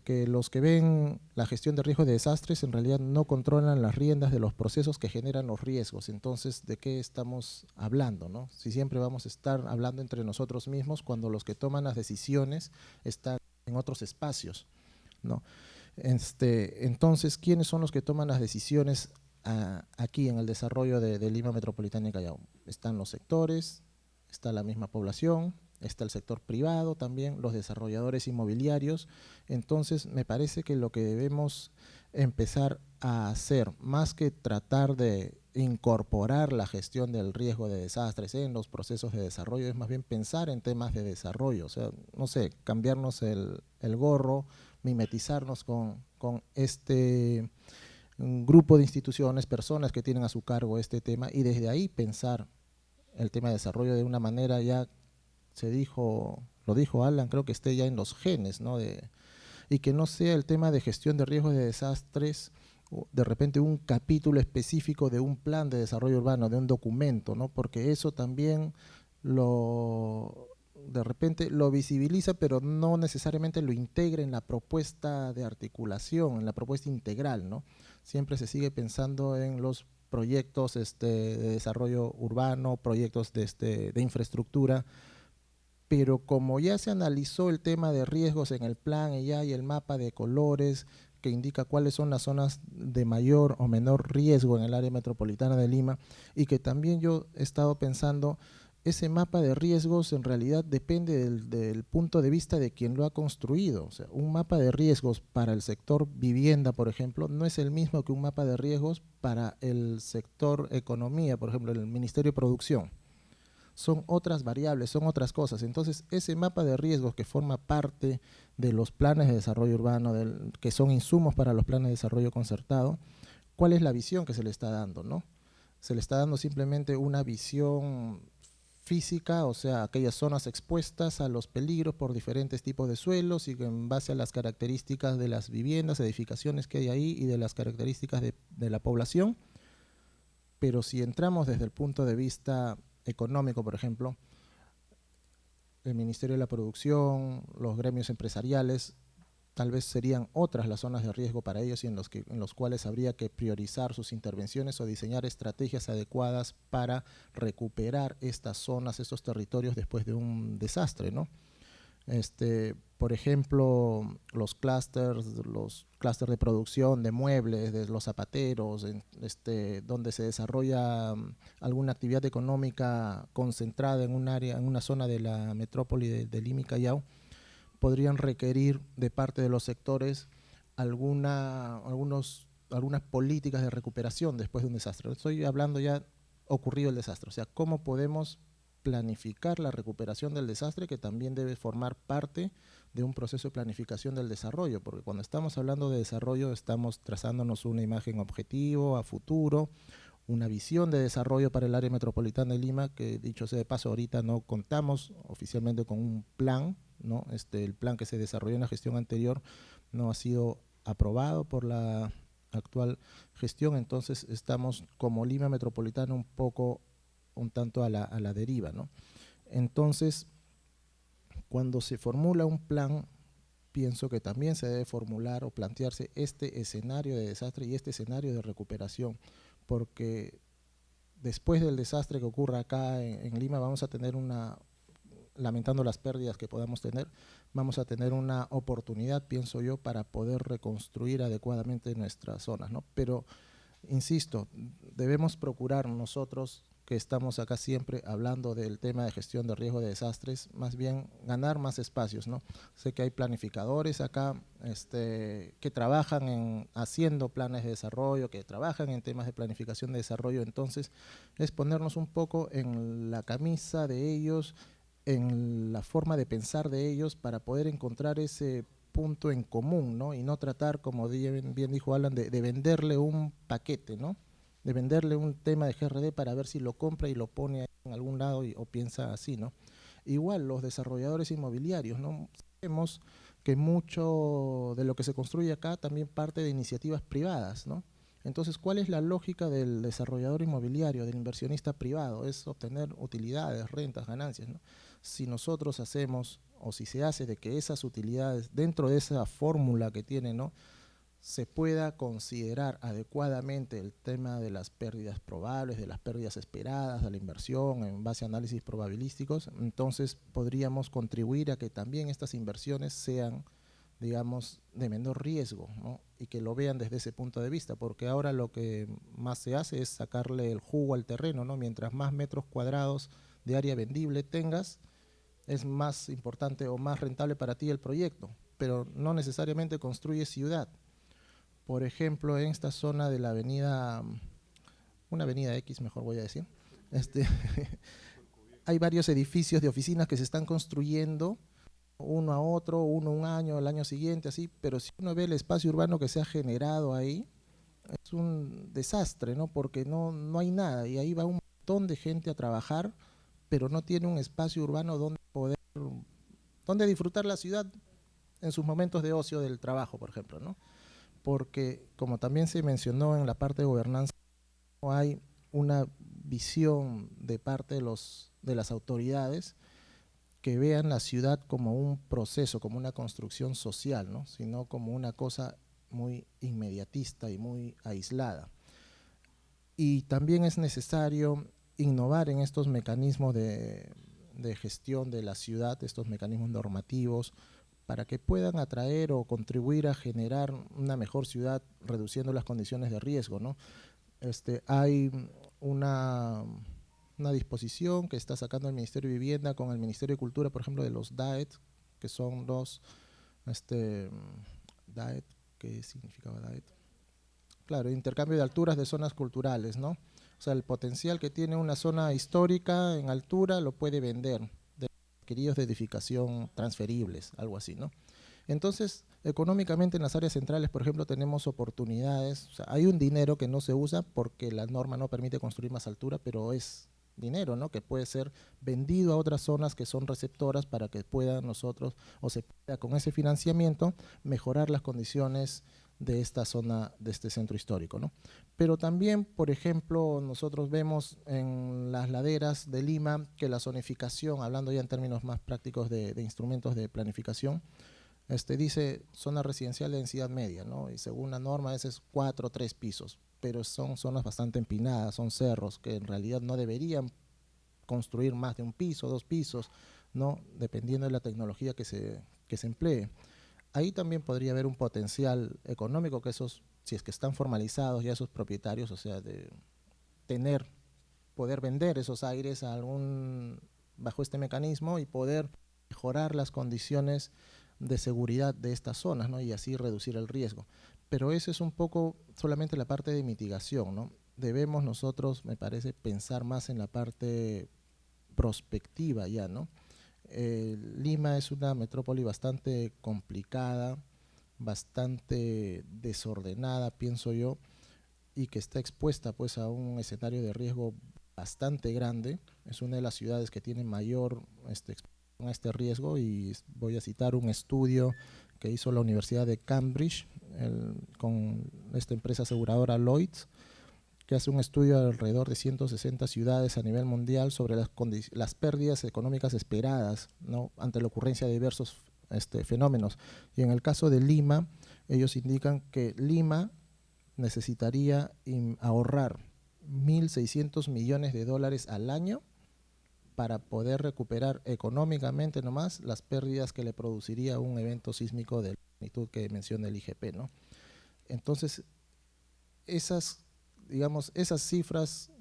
que los que ven la gestión de riesgos de desastres en realidad no controlan las riendas de los procesos que generan los riesgos. Entonces, ¿de qué estamos hablando, no? Si siempre vamos a estar hablando entre nosotros mismos cuando los que toman las decisiones están en otros espacios, ¿no? Entonces, ¿quiénes son los que toman las decisiones aquí en el desarrollo de Lima Metropolitana y Callao? Están los sectores, está la misma población, está el sector privado también, los desarrolladores inmobiliarios. Entonces me parece que lo que debemos empezar a hacer, más que tratar de incorporar la gestión del riesgo de desastres en los procesos de desarrollo, es más bien pensar en temas de desarrollo, o sea, no sé, cambiarnos el gorro, mimetizarnos con este grupo de instituciones, personas que tienen a su cargo este tema, y desde ahí pensar el tema de desarrollo de una manera, ya se dijo, lo dijo Alan, creo que esté ya en los genes, ¿no? Y que no sea el tema de gestión de riesgos de desastres, de repente un capítulo específico de un plan de desarrollo urbano, de un documento, ¿no? Porque eso también de repente lo visibiliza, pero no necesariamente lo integra en la propuesta de articulación, en la propuesta integral, ¿no? Siempre se sigue pensando en los proyectos de desarrollo urbano, proyectos de infraestructura, pero como ya se analizó el tema de riesgos en el plan y ya hay el mapa de colores que indica cuáles son las zonas de mayor o menor riesgo en el área metropolitana de Lima, y que también yo he estado pensando, ese mapa de riesgos en realidad depende del punto de vista de quien lo ha construido. O sea, un mapa de riesgos para el sector vivienda, por ejemplo, no es el mismo que un mapa de riesgos para el sector economía, por ejemplo, el Ministerio de Producción. Son otras variables, son otras cosas. Entonces, ese mapa de riesgos que forma parte de los planes de desarrollo urbano, que son insumos para los planes de desarrollo concertado, ¿cuál es la visión que se le está dando, no? Se le está dando simplemente una visión física, o sea, aquellas zonas expuestas a los peligros por diferentes tipos de suelos, y que en base a las características de las viviendas, edificaciones que hay ahí y de las características de la población. Pero si entramos desde el punto de vista económico, por ejemplo, el Ministerio de la Producción, los gremios empresariales, tal vez serían otras las zonas de riesgo para ellos, y en los cuales habría que priorizar sus intervenciones o diseñar estrategias adecuadas para recuperar estas zonas, estos territorios después de un desastre, ¿no? Por ejemplo, los clústeres de producción de muebles, de los zapateros, donde se desarrolla alguna actividad económica concentrada en un área, en una zona de la metrópoli de Lima y Callao, podrían requerir de parte de los sectores algunas políticas de recuperación después de un desastre. Estoy hablando ya ocurrido el desastre, o sea, cómo podemos planificar la recuperación del desastre, que también debe formar parte de un proceso de planificación del desarrollo, porque cuando estamos hablando de desarrollo estamos trazándonos una imagen objetivo a futuro, una visión de desarrollo para el área metropolitana de Lima, que dicho sea de paso, ahorita no contamos oficialmente con un plan, ¿no? El plan que se desarrolló en la gestión anterior no ha sido aprobado por la actual gestión, entonces estamos como Lima metropolitana un tanto a la deriva, ¿no? Entonces, cuando se formula un plan, pienso que también se debe formular o plantearse este escenario de desastre y este escenario de recuperación, porque después del desastre que ocurra acá en Lima vamos a tener lamentando las pérdidas que podamos tener, vamos a tener una oportunidad, pienso yo, para poder reconstruir adecuadamente nuestras zonas, ¿no? Pero, insisto, debemos procurar nosotros, que estamos acá siempre hablando del tema de gestión de riesgo de desastres, más bien ganar más espacios, ¿no? Sé que hay planificadores acá que trabajan haciendo planes de desarrollo, que trabajan en temas de planificación de desarrollo, entonces es ponernos un poco en la camisa de ellos, en la forma de pensar de ellos, para poder encontrar ese punto en común, ¿no? Y no tratar, como bien dijo Alan, de venderle un paquete, ¿no? De venderle un tema de GRD para ver si lo compra y lo pone en algún lado o piensa así, ¿no? Igual los desarrolladores inmobiliarios, ¿no? Sabemos que mucho de lo que se construye acá también parte de iniciativas privadas, ¿no? Entonces, ¿cuál es la lógica del desarrollador inmobiliario, del inversionista privado? Es obtener utilidades, rentas, ganancias, ¿no? Si nosotros hacemos, o si se hace de que esas utilidades, dentro de esa fórmula que tiene, ¿no?, se pueda considerar adecuadamente el tema de las pérdidas probables, de las pérdidas esperadas, de la inversión en base a análisis probabilísticos, entonces podríamos contribuir a que también estas inversiones sean, digamos, de menor riesgo, ¿no? Y que lo vean desde ese punto de vista, porque ahora lo que más se hace es sacarle el jugo al terreno, ¿no? Mientras más metros cuadrados de área vendible tengas, es más importante o más rentable para ti el proyecto, pero no necesariamente construye ciudad. Por ejemplo, en esta zona de la avenida, una avenida X, mejor voy a decir, hay varios edificios de oficinas que se están construyendo uno a otro, uno un año, el año siguiente, así, pero si uno ve el espacio urbano que se ha generado ahí, es un desastre, ¿no? Porque no hay nada y ahí va un montón de gente a trabajar, pero no tiene un espacio urbano donde disfrutar la ciudad en sus momentos de ocio del trabajo, por ejemplo, ¿no? Porque, como también se mencionó en la parte de gobernanza, no hay una visión de parte de las autoridades que vean la ciudad como un proceso, como una construcción social, ¿no? Sino como una cosa muy inmediatista y muy aislada. Y también es necesario innovar en estos mecanismos de gestión de la ciudad, estos mecanismos normativos, para que puedan atraer o contribuir a generar una mejor ciudad, reduciendo las condiciones de riesgo, ¿no? Hay una disposición que está sacando el Ministerio de Vivienda con el Ministerio de Cultura, por ejemplo, de los DAET, que son los DAET, ¿qué significaba DAET? Claro, intercambio de alturas de zonas culturales, ¿no? O sea, el potencial que tiene una zona histórica en altura lo puede vender, de adquiridos de edificación transferibles, algo así, ¿no? Entonces, económicamente en las áreas centrales, por ejemplo, tenemos oportunidades, o sea, hay un dinero que no se usa porque la norma no permite construir más altura, pero es dinero, ¿no? Que puede ser vendido a otras zonas que son receptoras para que puedan nosotros, o se pueda con ese financiamiento, mejorar las condiciones de esta zona, de este centro histórico, ¿no? Pero también, por ejemplo, nosotros vemos en las laderas de Lima que la zonificación, hablando ya en términos más prácticos de instrumentos de planificación, dice zona residencial de densidad media, ¿no? Y según la norma ese es 4 o 3 pisos, pero son zonas bastante empinadas, son cerros que en realidad no deberían construir más de un piso, 2 pisos, ¿no? Dependiendo de la tecnología que se emplee. Ahí también podría haber un potencial económico que esos, si es que están formalizados ya esos propietarios, o sea, de poder vender esos aires a bajo este mecanismo y poder mejorar las condiciones de seguridad de estas zonas, ¿no? Y así reducir el riesgo. Pero eso es un poco solamente la parte de mitigación, ¿no? Debemos nosotros, me parece, pensar más en la parte prospectiva ya, ¿no? Lima es una metrópoli bastante complicada, bastante desordenada, pienso yo, y que está expuesta pues a un escenario de riesgo bastante grande. Es una de las ciudades que tiene mayor exposición a este riesgo, y voy a citar un estudio que hizo la Universidad de Cambridge con esta empresa aseguradora Lloyds, que hace un estudio de alrededor de 160 ciudades a nivel mundial sobre las pérdidas económicas esperadas, ¿no? Ante la ocurrencia de diversos fenómenos. Y en el caso de Lima, ellos indican que Lima necesitaría ahorrar 1.600 millones de dólares al año para poder recuperar económicamente nomás las pérdidas que le produciría un evento sísmico de la magnitud que menciona el IGP, ¿no? Entonces, esas cifras,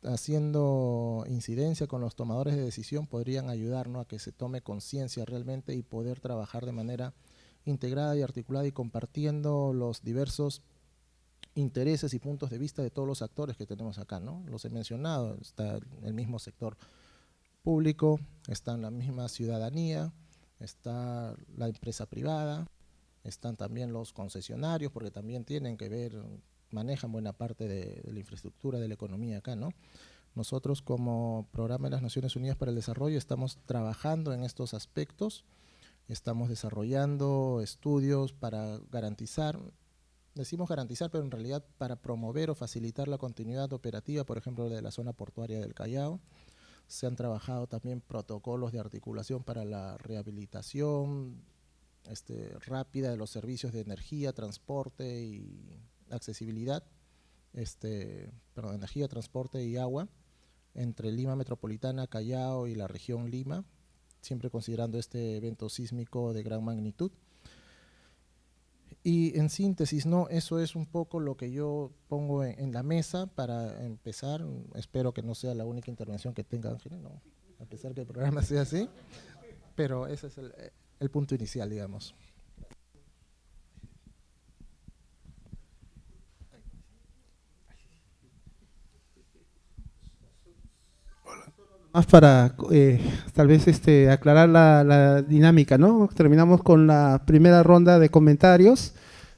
haciendo incidencia con los tomadores de decisión, podrían ayudar, ¿no?, a que se tome conciencia realmente y poder trabajar de manera integrada y articulada y compartiendo los diversos intereses y puntos de vista de todos los actores que tenemos acá, ¿no? Los he mencionado, está el mismo sector público, está la misma ciudadanía, está la empresa privada, están también los concesionarios, porque también tienen que ver, manejan buena parte de la infraestructura de la economía acá, ¿no? Nosotros como Programa de las Naciones Unidas para el Desarrollo estamos trabajando en estos aspectos, estamos desarrollando estudios para garantizar, decimos garantizar, pero en realidad para promover o facilitar la continuidad operativa, por ejemplo, de la zona portuaria del Callao. Se han trabajado también protocolos de articulación para la rehabilitación rápida de los servicios de energía, transporte y accesibilidad, energía, transporte y agua entre Lima Metropolitana, Callao y la región Lima, siempre considerando este evento sísmico de gran magnitud. Y en síntesis, ¿no?, eso es un poco lo que yo pongo en la mesa para empezar. Espero que no sea la única intervención que tenga Ángel, ¿no?, a pesar que el programa sea así, pero ese es el punto inicial, digamos. Más para tal vez aclarar la dinámica, ¿no? Terminamos con la primera ronda de comentarios,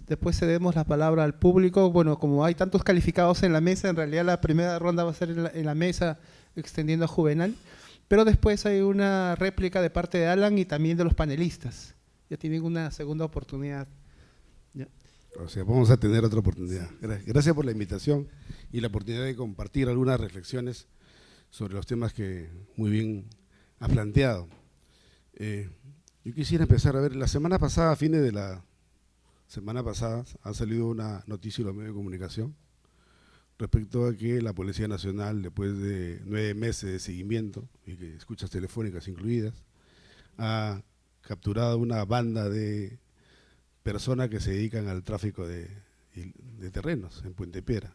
después cedemos la palabra al público. Bueno, como hay tantos calificados en la mesa, en realidad la primera ronda va a ser en la mesa, extendiendo a Juvenal, pero después hay una réplica de parte de Alan y también de los panelistas. Ya tienen una segunda oportunidad. ¿Ya? O sea, vamos a tener otra oportunidad. Gracias por la invitación y la oportunidad de compartir algunas reflexiones sobre los temas que muy bien ha planteado. Yo quisiera empezar a ver, la semana pasada, a fines de la semana pasada, ha salido una noticia en los medios de comunicación respecto a que la Policía Nacional, después de 9 meses de seguimiento, y que escuchas telefónicas incluidas, ha capturado una banda de personas que se dedican al tráfico de terrenos en Puente Piedra.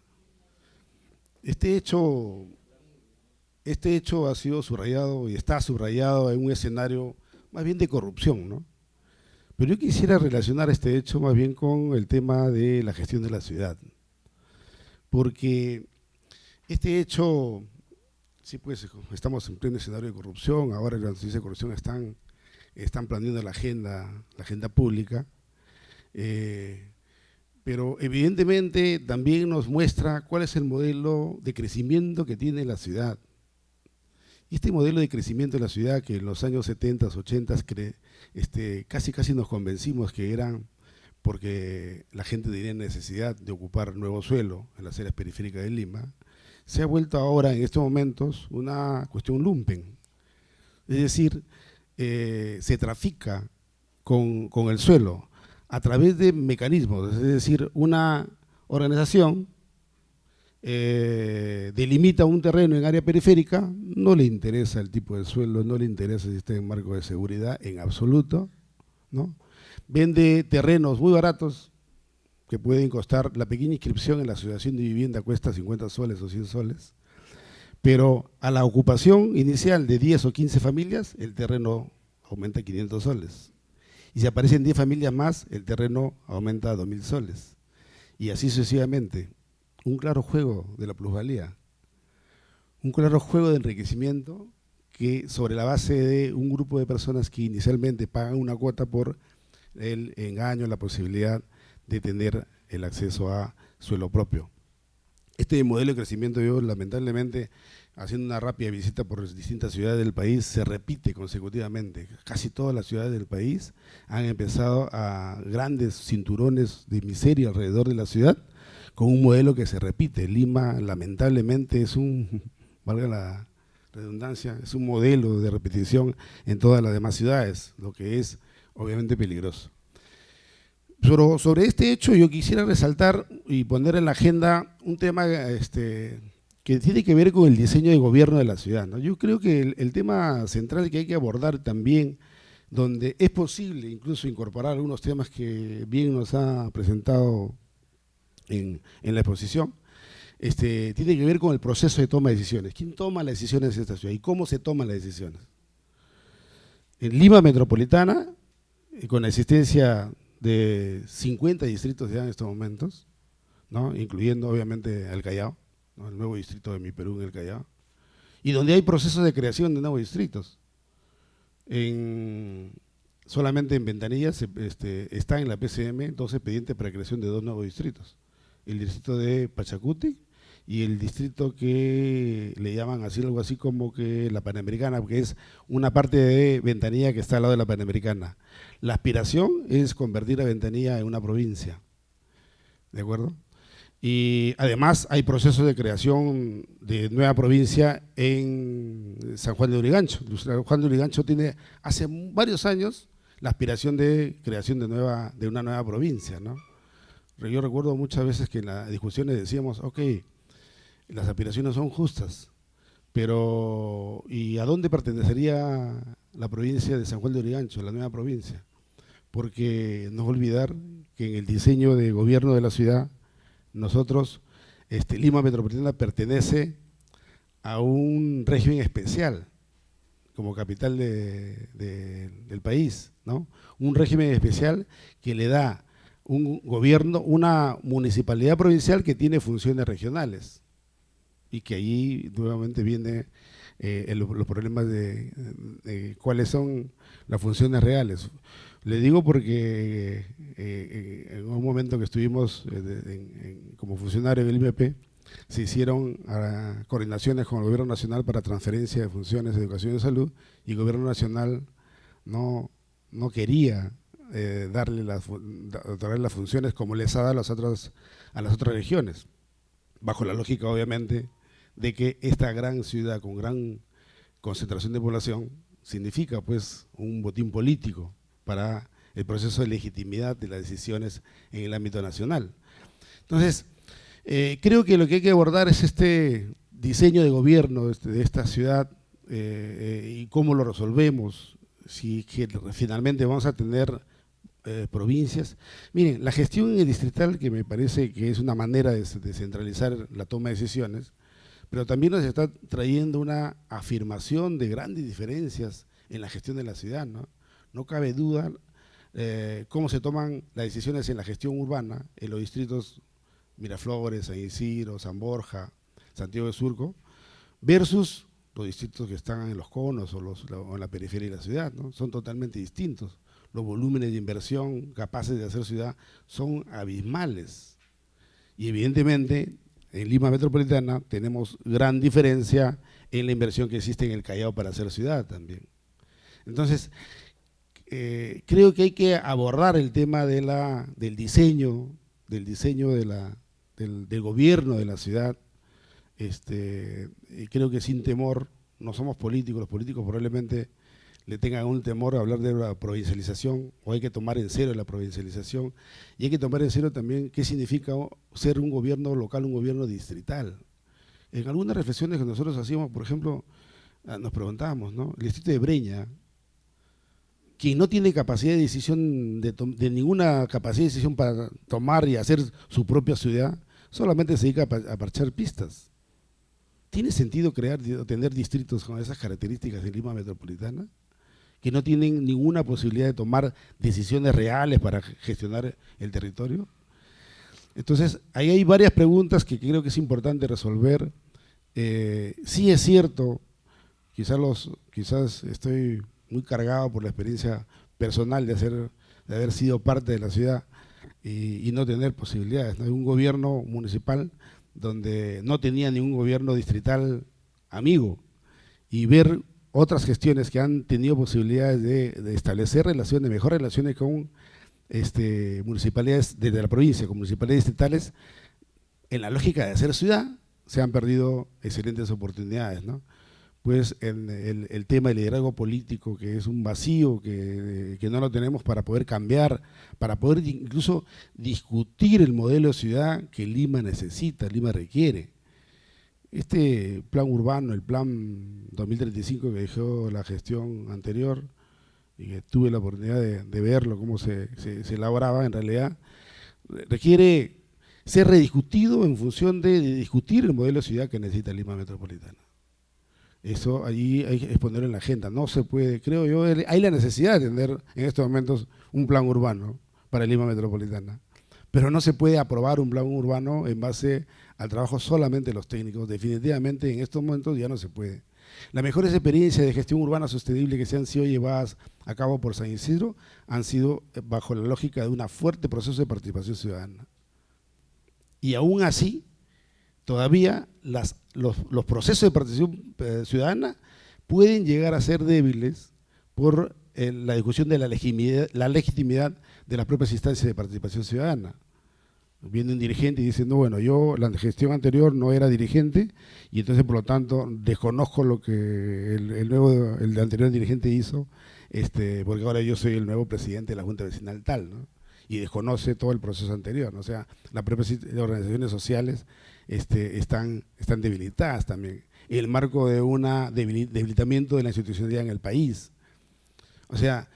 Este hecho ha sido subrayado y está subrayado en un escenario más bien de corrupción, ¿no? Pero yo quisiera relacionar este hecho más bien con el tema de la gestión de la ciudad, porque este hecho, sí, pues estamos en pleno escenario de corrupción, ahora las noticias de corrupción están planeando la agenda pública, pero evidentemente también nos muestra cuál es el modelo de crecimiento que tiene la ciudad. Y este modelo de crecimiento de la ciudad, que en los años 70, 80 casi nos convencimos que eran porque la gente tenía necesidad de ocupar nuevo suelo en las áreas periféricas de Lima, se ha vuelto ahora en estos momentos una cuestión lumpen. Es decir, se trafica con el suelo a través de mecanismos, es decir, una organización delimita un terreno en área periférica, no le interesa el tipo de suelo, no le interesa si está en marco de seguridad en absoluto, ¿no? Vende terrenos muy baratos que pueden costar, la pequeña inscripción en la asociación de vivienda cuesta 50 soles o 100 soles, pero a la ocupación inicial de 10 o 15 familias, el terreno aumenta a 500 soles. Y si aparecen 10 familias más, el terreno aumenta a 2.000 soles. Y así sucesivamente. Un claro juego de la plusvalía, un claro juego de enriquecimiento que sobre la base de un grupo de personas que inicialmente pagan una cuota por el engaño, la posibilidad de tener el acceso a suelo propio. Este modelo de crecimiento, yo lamentablemente, haciendo una rápida visita por distintas ciudades del país, se repite consecutivamente. Casi todas las ciudades del país han empezado a grandes cinturones de miseria alrededor de la ciudad, con un modelo que se repite. Lima, lamentablemente, valga la redundancia, es un modelo de repetición en todas las demás ciudades, lo que es obviamente peligroso. Pero sobre este hecho yo quisiera resaltar y poner en la agenda un tema que tiene que ver con el diseño de gobierno de la ciudad, ¿no? Yo creo que el tema central que hay que abordar también, donde es posible incluso incorporar algunos temas que bien nos ha presentado en la exposición, tiene que ver con el proceso de toma de decisiones. ¿Quién toma las decisiones en esta ciudad y cómo se toman las decisiones? En Lima metropolitana, con la existencia de 50 distritos ya en estos momentos, ¿no? Incluyendo obviamente el Callao, ¿no? El nuevo distrito de Mi Perú en el Callao, y donde hay procesos de creación de nuevos distritos. Solamente en Ventanilla está en la PCM 2 expedientes para creación de 2 nuevos distritos. El distrito de Pachacuti y el distrito que le llaman así, algo así como que la Panamericana, que es una parte de Ventanilla que está al lado de la Panamericana. La aspiración es convertir a Ventanilla en una provincia, ¿de acuerdo? Y además hay procesos de creación de nueva provincia en San Juan de Lurigancho. San Juan de Lurigancho tiene hace varios años la aspiración de creación de una nueva provincia, ¿no? Yo recuerdo muchas veces que en las discusiones decíamos, ok, las aspiraciones son justas, pero ¿y a dónde pertenecería la provincia de San Juan de Lurigancho, la nueva provincia? Porque no olvidar que en el diseño de gobierno de la ciudad, nosotros, Lima Metropolitana pertenece a un régimen especial como capital del país, ¿no? Un régimen especial que le da un gobierno, una municipalidad provincial que tiene funciones regionales y que allí nuevamente viene los problemas de cuáles son las funciones reales. Le digo porque en un momento que estuvimos como funcionario del IMP, se hicieron coordinaciones con el Gobierno Nacional para transferencia de funciones de educación y salud, y el Gobierno Nacional no quería darle las funciones como les ha dado a las otras regiones, bajo la lógica obviamente de que esta gran ciudad con gran concentración de población significa pues un botín político para el proceso de legitimidad de las decisiones en el ámbito nacional. Entonces, creo que lo que hay que abordar es este diseño de gobierno de esta ciudad y cómo lo resolvemos, si que finalmente vamos a tener provincias. Miren, la gestión distrital, que me parece que es una manera de descentralizar la toma de decisiones, pero también nos está trayendo una afirmación de grandes diferencias en la gestión de la ciudad, ¿no? No cabe duda cómo se toman las decisiones en la gestión urbana, en los distritos Miraflores, San Isidro, San Borja, Santiago de Surco, versus los distritos que están en los conos o en la periferia de la ciudad, ¿no? Son totalmente distintos. Los volúmenes de inversión capaces de hacer ciudad son abismales. Y evidentemente, en Lima Metropolitana tenemos gran diferencia en la inversión que existe en el Callao para hacer ciudad también. Entonces, creo que hay que abordar el tema del diseño del gobierno de la ciudad, y creo que sin temor. No somos políticos, los políticos probablemente le tengan un temor a hablar de la provincialización, o hay que tomar en serio la provincialización, y hay que tomar en serio también qué significa ser un gobierno local, un gobierno distrital. En algunas reflexiones que nosotros hacíamos, por ejemplo, nos preguntábamos, ¿no? El distrito de Breña, quien no tiene capacidad de decisión, de ninguna capacidad de decisión para tomar y hacer su propia ciudad, solamente se dedica a parchar pistas. ¿Tiene sentido tener distritos con esas características en Lima Metropolitana, que no tienen ninguna posibilidad de tomar decisiones reales para gestionar el territorio? Entonces, ahí hay varias preguntas que creo que es importante resolver. Sí es cierto, quizás estoy muy cargado por la experiencia personal de haber sido parte de la ciudad y no tener posibilidades, ¿no? Hay un gobierno municipal donde no tenía ningún gobierno distrital amigo, y ver otras gestiones que han tenido posibilidades de establecer mejores relaciones con municipalidades desde la provincia, con municipalidades distritales, en la lógica de hacer ciudad, se han perdido excelentes oportunidades, ¿no? Pues el tema del liderazgo político, que es un vacío que no lo tenemos para poder cambiar, para poder incluso discutir el modelo de ciudad que Lima necesita, Lima requiere. Este plan urbano, el plan 2035 que dejó la gestión anterior, y que tuve la oportunidad de verlo, cómo se elaboraba, en realidad requiere ser rediscutido en función de discutir el modelo de ciudad que necesita Lima Metropolitana. Eso allí hay que ponerlo en la agenda. No se puede, creo yo, hay la necesidad de tener en estos momentos un plan urbano para Lima Metropolitana, pero no se puede aprobar un plan urbano en base al trabajo solamente de los técnicos. Definitivamente en estos momentos ya no se puede. Las mejores experiencias de gestión urbana sostenible que se han sido llevadas a cabo por San Isidro han sido bajo la lógica de un fuerte proceso de participación ciudadana. Y aún así, todavía los procesos de participación ciudadana pueden llegar a ser débiles por la discusión de la legitimidad de las propias instancias de participación ciudadana. Viene un dirigente y dice, no, bueno, yo la gestión anterior no era dirigente y entonces por lo tanto desconozco lo que el anterior dirigente hizo, porque ahora yo soy el nuevo presidente de la Junta Vecinal tal, ¿no? Y desconoce todo el proceso anterior, ¿no? O sea, las propias organizaciones sociales están debilitadas también, en el marco de un debilitamiento de la institucionalidad en el país. O sea,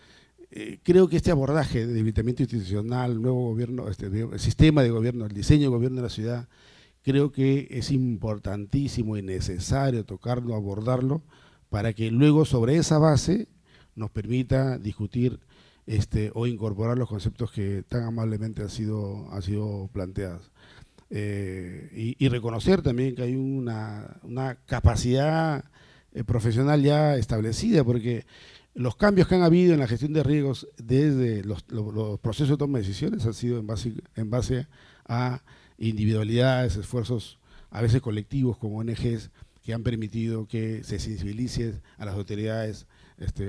creo que este abordaje de debilitamiento institucional, el nuevo gobierno, el sistema de gobierno, el diseño de gobierno de la ciudad, creo que es importantísimo y necesario tocarlo, abordarlo, para que luego sobre esa base nos permita discutir o incorporar los conceptos que tan amablemente han sido planteados. Y reconocer también que hay una capacidad profesional ya establecida, porque los cambios que han habido en la gestión de riesgos desde los procesos de toma de decisiones han sido en base a individualidades, esfuerzos a veces colectivos como ONGs que han permitido que se sensibilice a las autoridades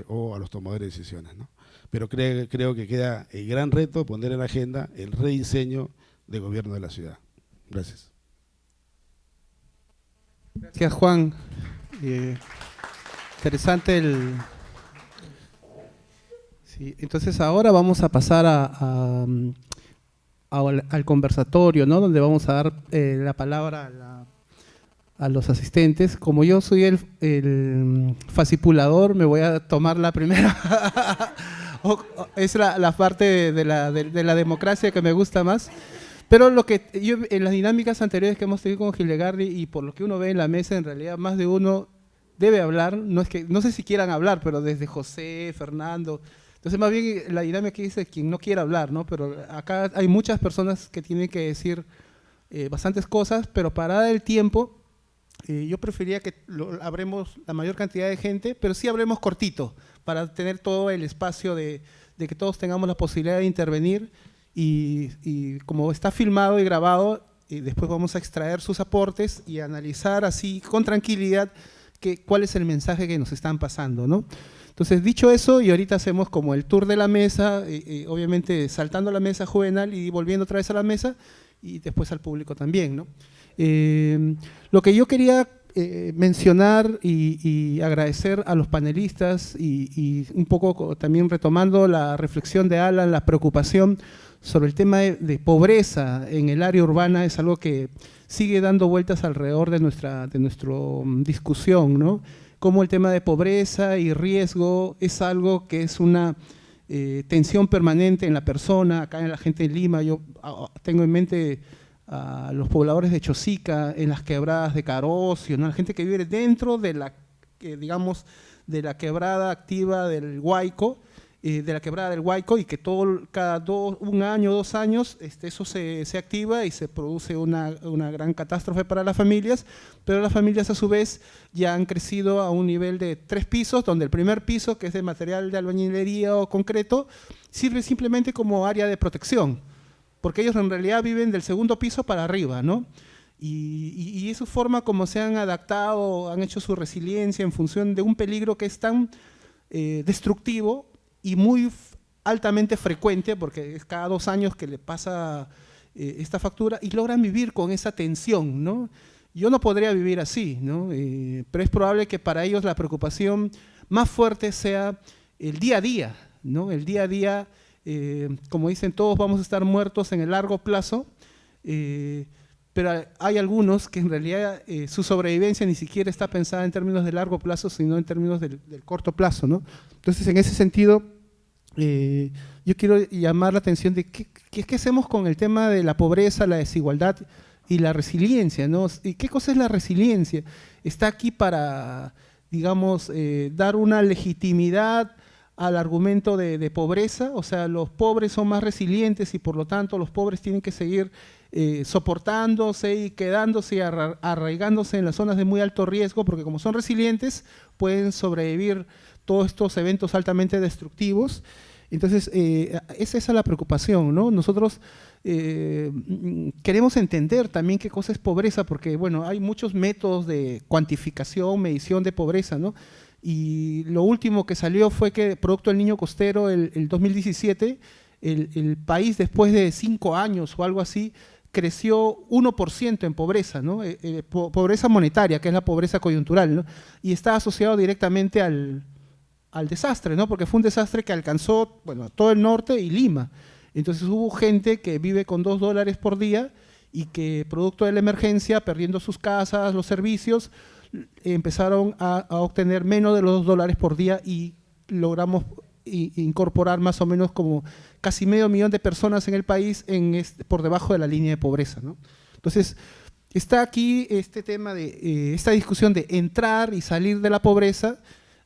o a los tomadores de decisiones, ¿no? Pero creo que queda el gran reto poner en la agenda el rediseño del gobierno de la ciudad. Gracias. Gracias, Juan. Interesante Sí, entonces ahora vamos a pasar al conversatorio, ¿no? Donde vamos a dar la palabra a los asistentes. Como yo soy el fascipulador, me voy a tomar la primera. Es la parte de la democracia que me gusta más. Pero lo que yo en las dinámicas anteriores que hemos tenido con Hildegardi y por lo que uno ve en la mesa, en realidad más de uno debe hablar. No sé si quieran hablar, pero desde José, Fernando. Entonces más bien la dinámica que dice quien no quiera hablar, ¿no? Pero acá hay muchas personas que tienen que decir bastantes cosas, pero para dar el tiempo, yo preferiría que habremos la mayor cantidad de gente, pero sí habremos cortito, para tener todo el espacio de que todos tengamos la posibilidad de intervenir. Y como está filmado y grabado, después vamos a extraer sus aportes y analizar así con tranquilidad cuál es el mensaje que nos están pasando, ¿no? Entonces, dicho eso, y ahorita hacemos como el tour de la mesa, obviamente saltando la mesa juvenal y volviendo otra vez a la mesa, y después al público también, ¿no? Lo que yo quería mencionar y agradecer a los panelistas y un poco también retomando la reflexión de Alan, la preocupación sobre el tema de pobreza en el área urbana es algo que sigue dando vueltas alrededor de nuestra discusión, ¿no? Como el tema de pobreza y riesgo es algo que es una tensión permanente en la persona, acá en la gente de Lima. Yo tengo en mente a los pobladores de Chosica, en las quebradas de Carocio, ¿no? La gente que vive dentro de digamos, de la quebrada activa del Huayco, de la quebrada del Huayco, y que cada un año, 2 años, eso se activa y se produce una gran catástrofe para las familias, pero las familias a su vez ya han crecido a un nivel de 3 pisos, donde el primer piso, que es de material de albañilería o concreto, sirve simplemente como área de protección, porque ellos en realidad viven del segundo piso para arriba, ¿no? Y es su forma como se han adaptado, han hecho su resiliencia en función de un peligro que es tan destructivo y muy altamente frecuente, porque es cada 2 años que le pasa esta factura, y logran vivir con esa tensión, ¿no? Yo no podría vivir así, ¿no? Pero es probable que para ellos la preocupación más fuerte sea el día a día, ¿no? El día a día, como dicen, todos vamos a estar muertos en el largo plazo, pero hay algunos que en realidad su sobrevivencia ni siquiera está pensada en términos de largo plazo, sino en términos del corto plazo, ¿no? Entonces, en ese sentido, yo quiero llamar la atención de qué hacemos con el tema de la pobreza, la desigualdad y la resiliencia, ¿no? ¿Y qué cosa es la resiliencia? Está aquí para, digamos, dar una legitimidad al argumento de pobreza, o sea, los pobres son más resilientes y por lo tanto los pobres tienen que seguir soportándose y quedándose y arraigándose en las zonas de muy alto riesgo, porque como son resilientes pueden sobrevivir todos estos eventos altamente destructivos. Entonces, es esa la preocupación, ¿no? Nosotros queremos entender también qué cosa es pobreza, porque bueno, hay muchos métodos de cuantificación, medición de pobreza, ¿no? Y lo último que salió fue que, producto del Niño Costero, el 2017, el país después de 5 años o algo así, creció 1% en pobreza, ¿no? Pobreza monetaria, que es la pobreza coyuntural, ¿no? Y está asociado directamente al desastre, ¿no? Porque fue un desastre que alcanzó, bueno, todo el norte y Lima. Entonces hubo gente que vive con $2 por día y que, producto de la emergencia, perdiendo sus casas, los servicios, empezaron a obtener menos de los $2 por día y logramos incorporar más o menos como casi 500.000 de personas en el país por debajo de la línea de pobreza, ¿no? Entonces, está aquí este tema de esta discusión de entrar y salir de la pobreza.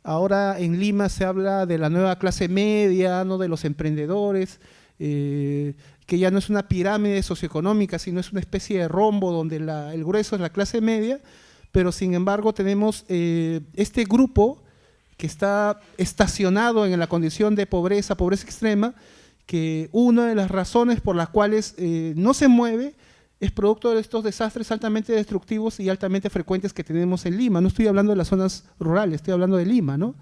Ahora en Lima se habla de la nueva clase media, ¿no? De los emprendedores, que ya no es una pirámide socioeconómica, sino es una especie de rombo donde el grueso es la clase media, pero sin embargo tenemos este grupo que está estacionado en la condición de pobreza, pobreza extrema, que una de las razones por las cuales no se mueve es producto de estos desastres altamente destructivos y altamente frecuentes que tenemos en Lima. No estoy hablando de las zonas rurales, estoy hablando de Lima, ¿no?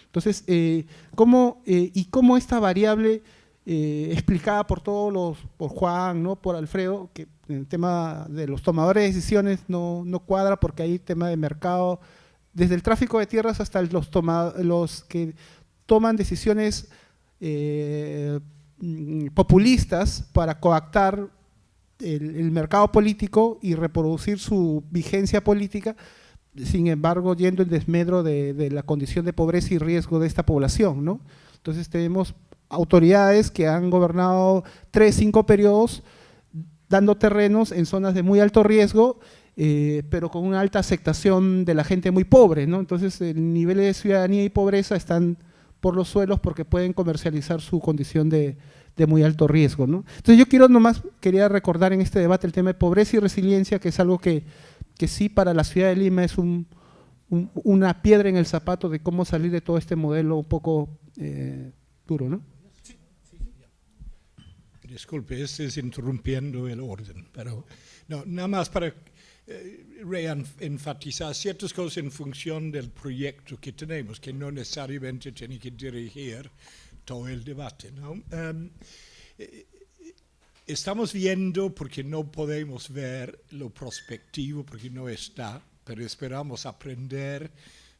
Entonces, ¿cómo esta variable explicada por por Juan, ¿no? Por Alfredo, que en el tema de los tomadores de decisiones no cuadra porque hay tema de mercado, desde el tráfico de tierras hasta los que toman decisiones populistas para coactar el mercado político y reproducir su vigencia política, sin embargo yendo en desmedro de la condición de pobreza y riesgo de esta población, ¿no? Entonces tenemos autoridades que han gobernado 3, 5 periodos dando terrenos en zonas de muy alto riesgo, pero con una alta aceptación de la gente muy pobre, ¿no? Entonces el nivel de ciudadanía y pobreza están por los suelos porque pueden comercializar su condición de muy alto riesgo, ¿no? Entonces yo quería recordar en este debate el tema de pobreza y resiliencia, que es algo que sí para la ciudad de Lima es una piedra en el zapato de cómo salir de todo este modelo un poco duro, ¿no? Disculpe, es interrumpiendo el orden, pero no, nada más para reenfatizar ciertas cosas en función del proyecto que tenemos, que no necesariamente tiene que dirigir todo el debate, ¿no? Estamos viendo, porque no podemos ver lo prospectivo, porque no está, pero esperamos aprender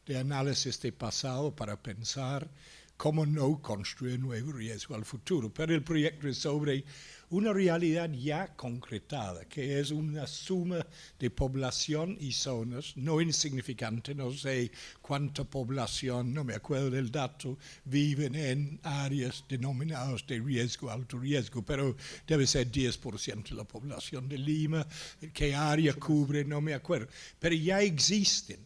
de análisis de pasado para pensar cómo no construir nuevo riesgo al futuro. Pero el proyecto es sobre una realidad ya concretada, que es una suma de población y zonas, no insignificante, no sé cuánta población, no me acuerdo del dato, viven en áreas denominadas de riesgo, alto riesgo, pero debe ser 10% de la población de Lima. ¿Qué área cubre? No me acuerdo. Pero ya existen.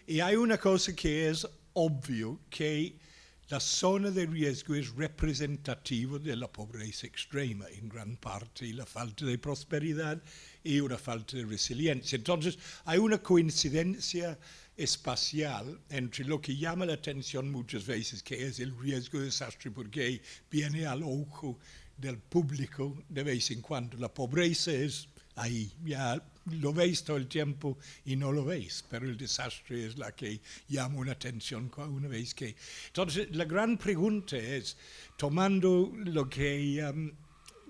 Y hay una cosa que es obvio, que la zona de riesgo es representativa de la pobreza extrema en gran parte, y la falta de prosperidad y una falta de resiliencia. Entonces, hay una coincidencia espacial entre lo que llama la atención muchas veces, que es el riesgo de desastre, porque viene al ojo del público de vez en cuando. La pobreza es ahí, ya lo veis todo el tiempo y no lo veis, pero el desastre es la que llama una atención una vez que… Entonces, la gran pregunta es, tomando lo que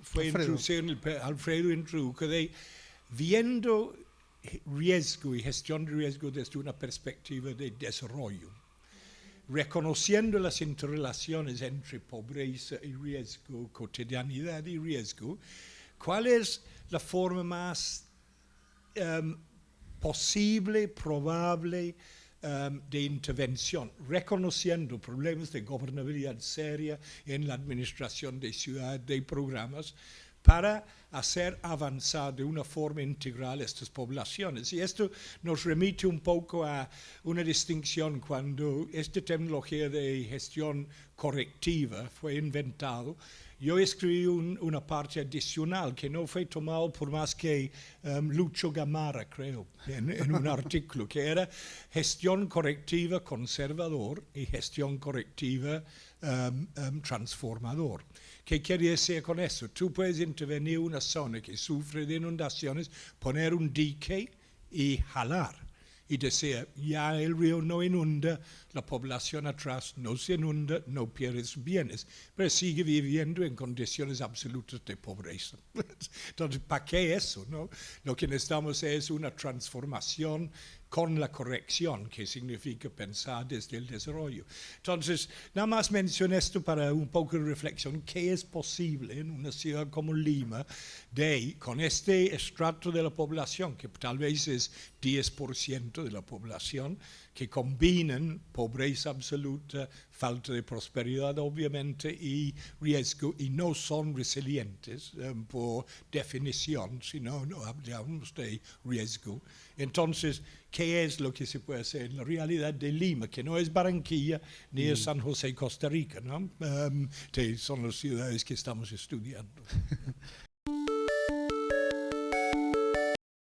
fue introducido, Alfredo introdujo, de viendo riesgo y gestión de riesgo desde una perspectiva de desarrollo, reconociendo las interrelaciones entre pobreza y riesgo, cotidianidad y riesgo, ¿cuál es la forma más posible, probable de intervención, reconociendo problemas de gobernabilidad seria en la administración de ciudad, de programas, para hacer avanzar de una forma integral estas poblaciones? Y esto nos remite un poco a una distinción cuando esta tecnología de gestión correctiva fue inventado. Yo escribí una parte adicional que no fue tomado por más que Lucho Gamarra, creo, en un artículo, que era gestión correctiva conservador y gestión correctiva transformador. ¿Qué quiere decir con eso? Tú puedes intervenir en una zona que sufre de inundaciones, poner un dique y jalar. Y decir, ya el río no inunda, la población atrás no se inunda, no pierde sus bienes, pero sigue viviendo en condiciones absolutas de pobreza. Entonces, ¿para qué eso, no? Lo que necesitamos es una transformación con la corrección, que significa pensar desde el desarrollo. Entonces, nada más menciono esto para un poco de reflexión. ¿Qué es posible en una ciudad como Lima con este estrato de la población, que tal vez es 10% de la población, que combinan pobreza absoluta, falta de prosperidad obviamente y riesgo, y no son resilientes por definición, sino no hablamos de riesgo? Entonces, ¿qué es lo que se puede hacer en la realidad de Lima, que no es Barranquilla ni es San José, Costa Rica, ¿no? Son las ciudades que estamos estudiando.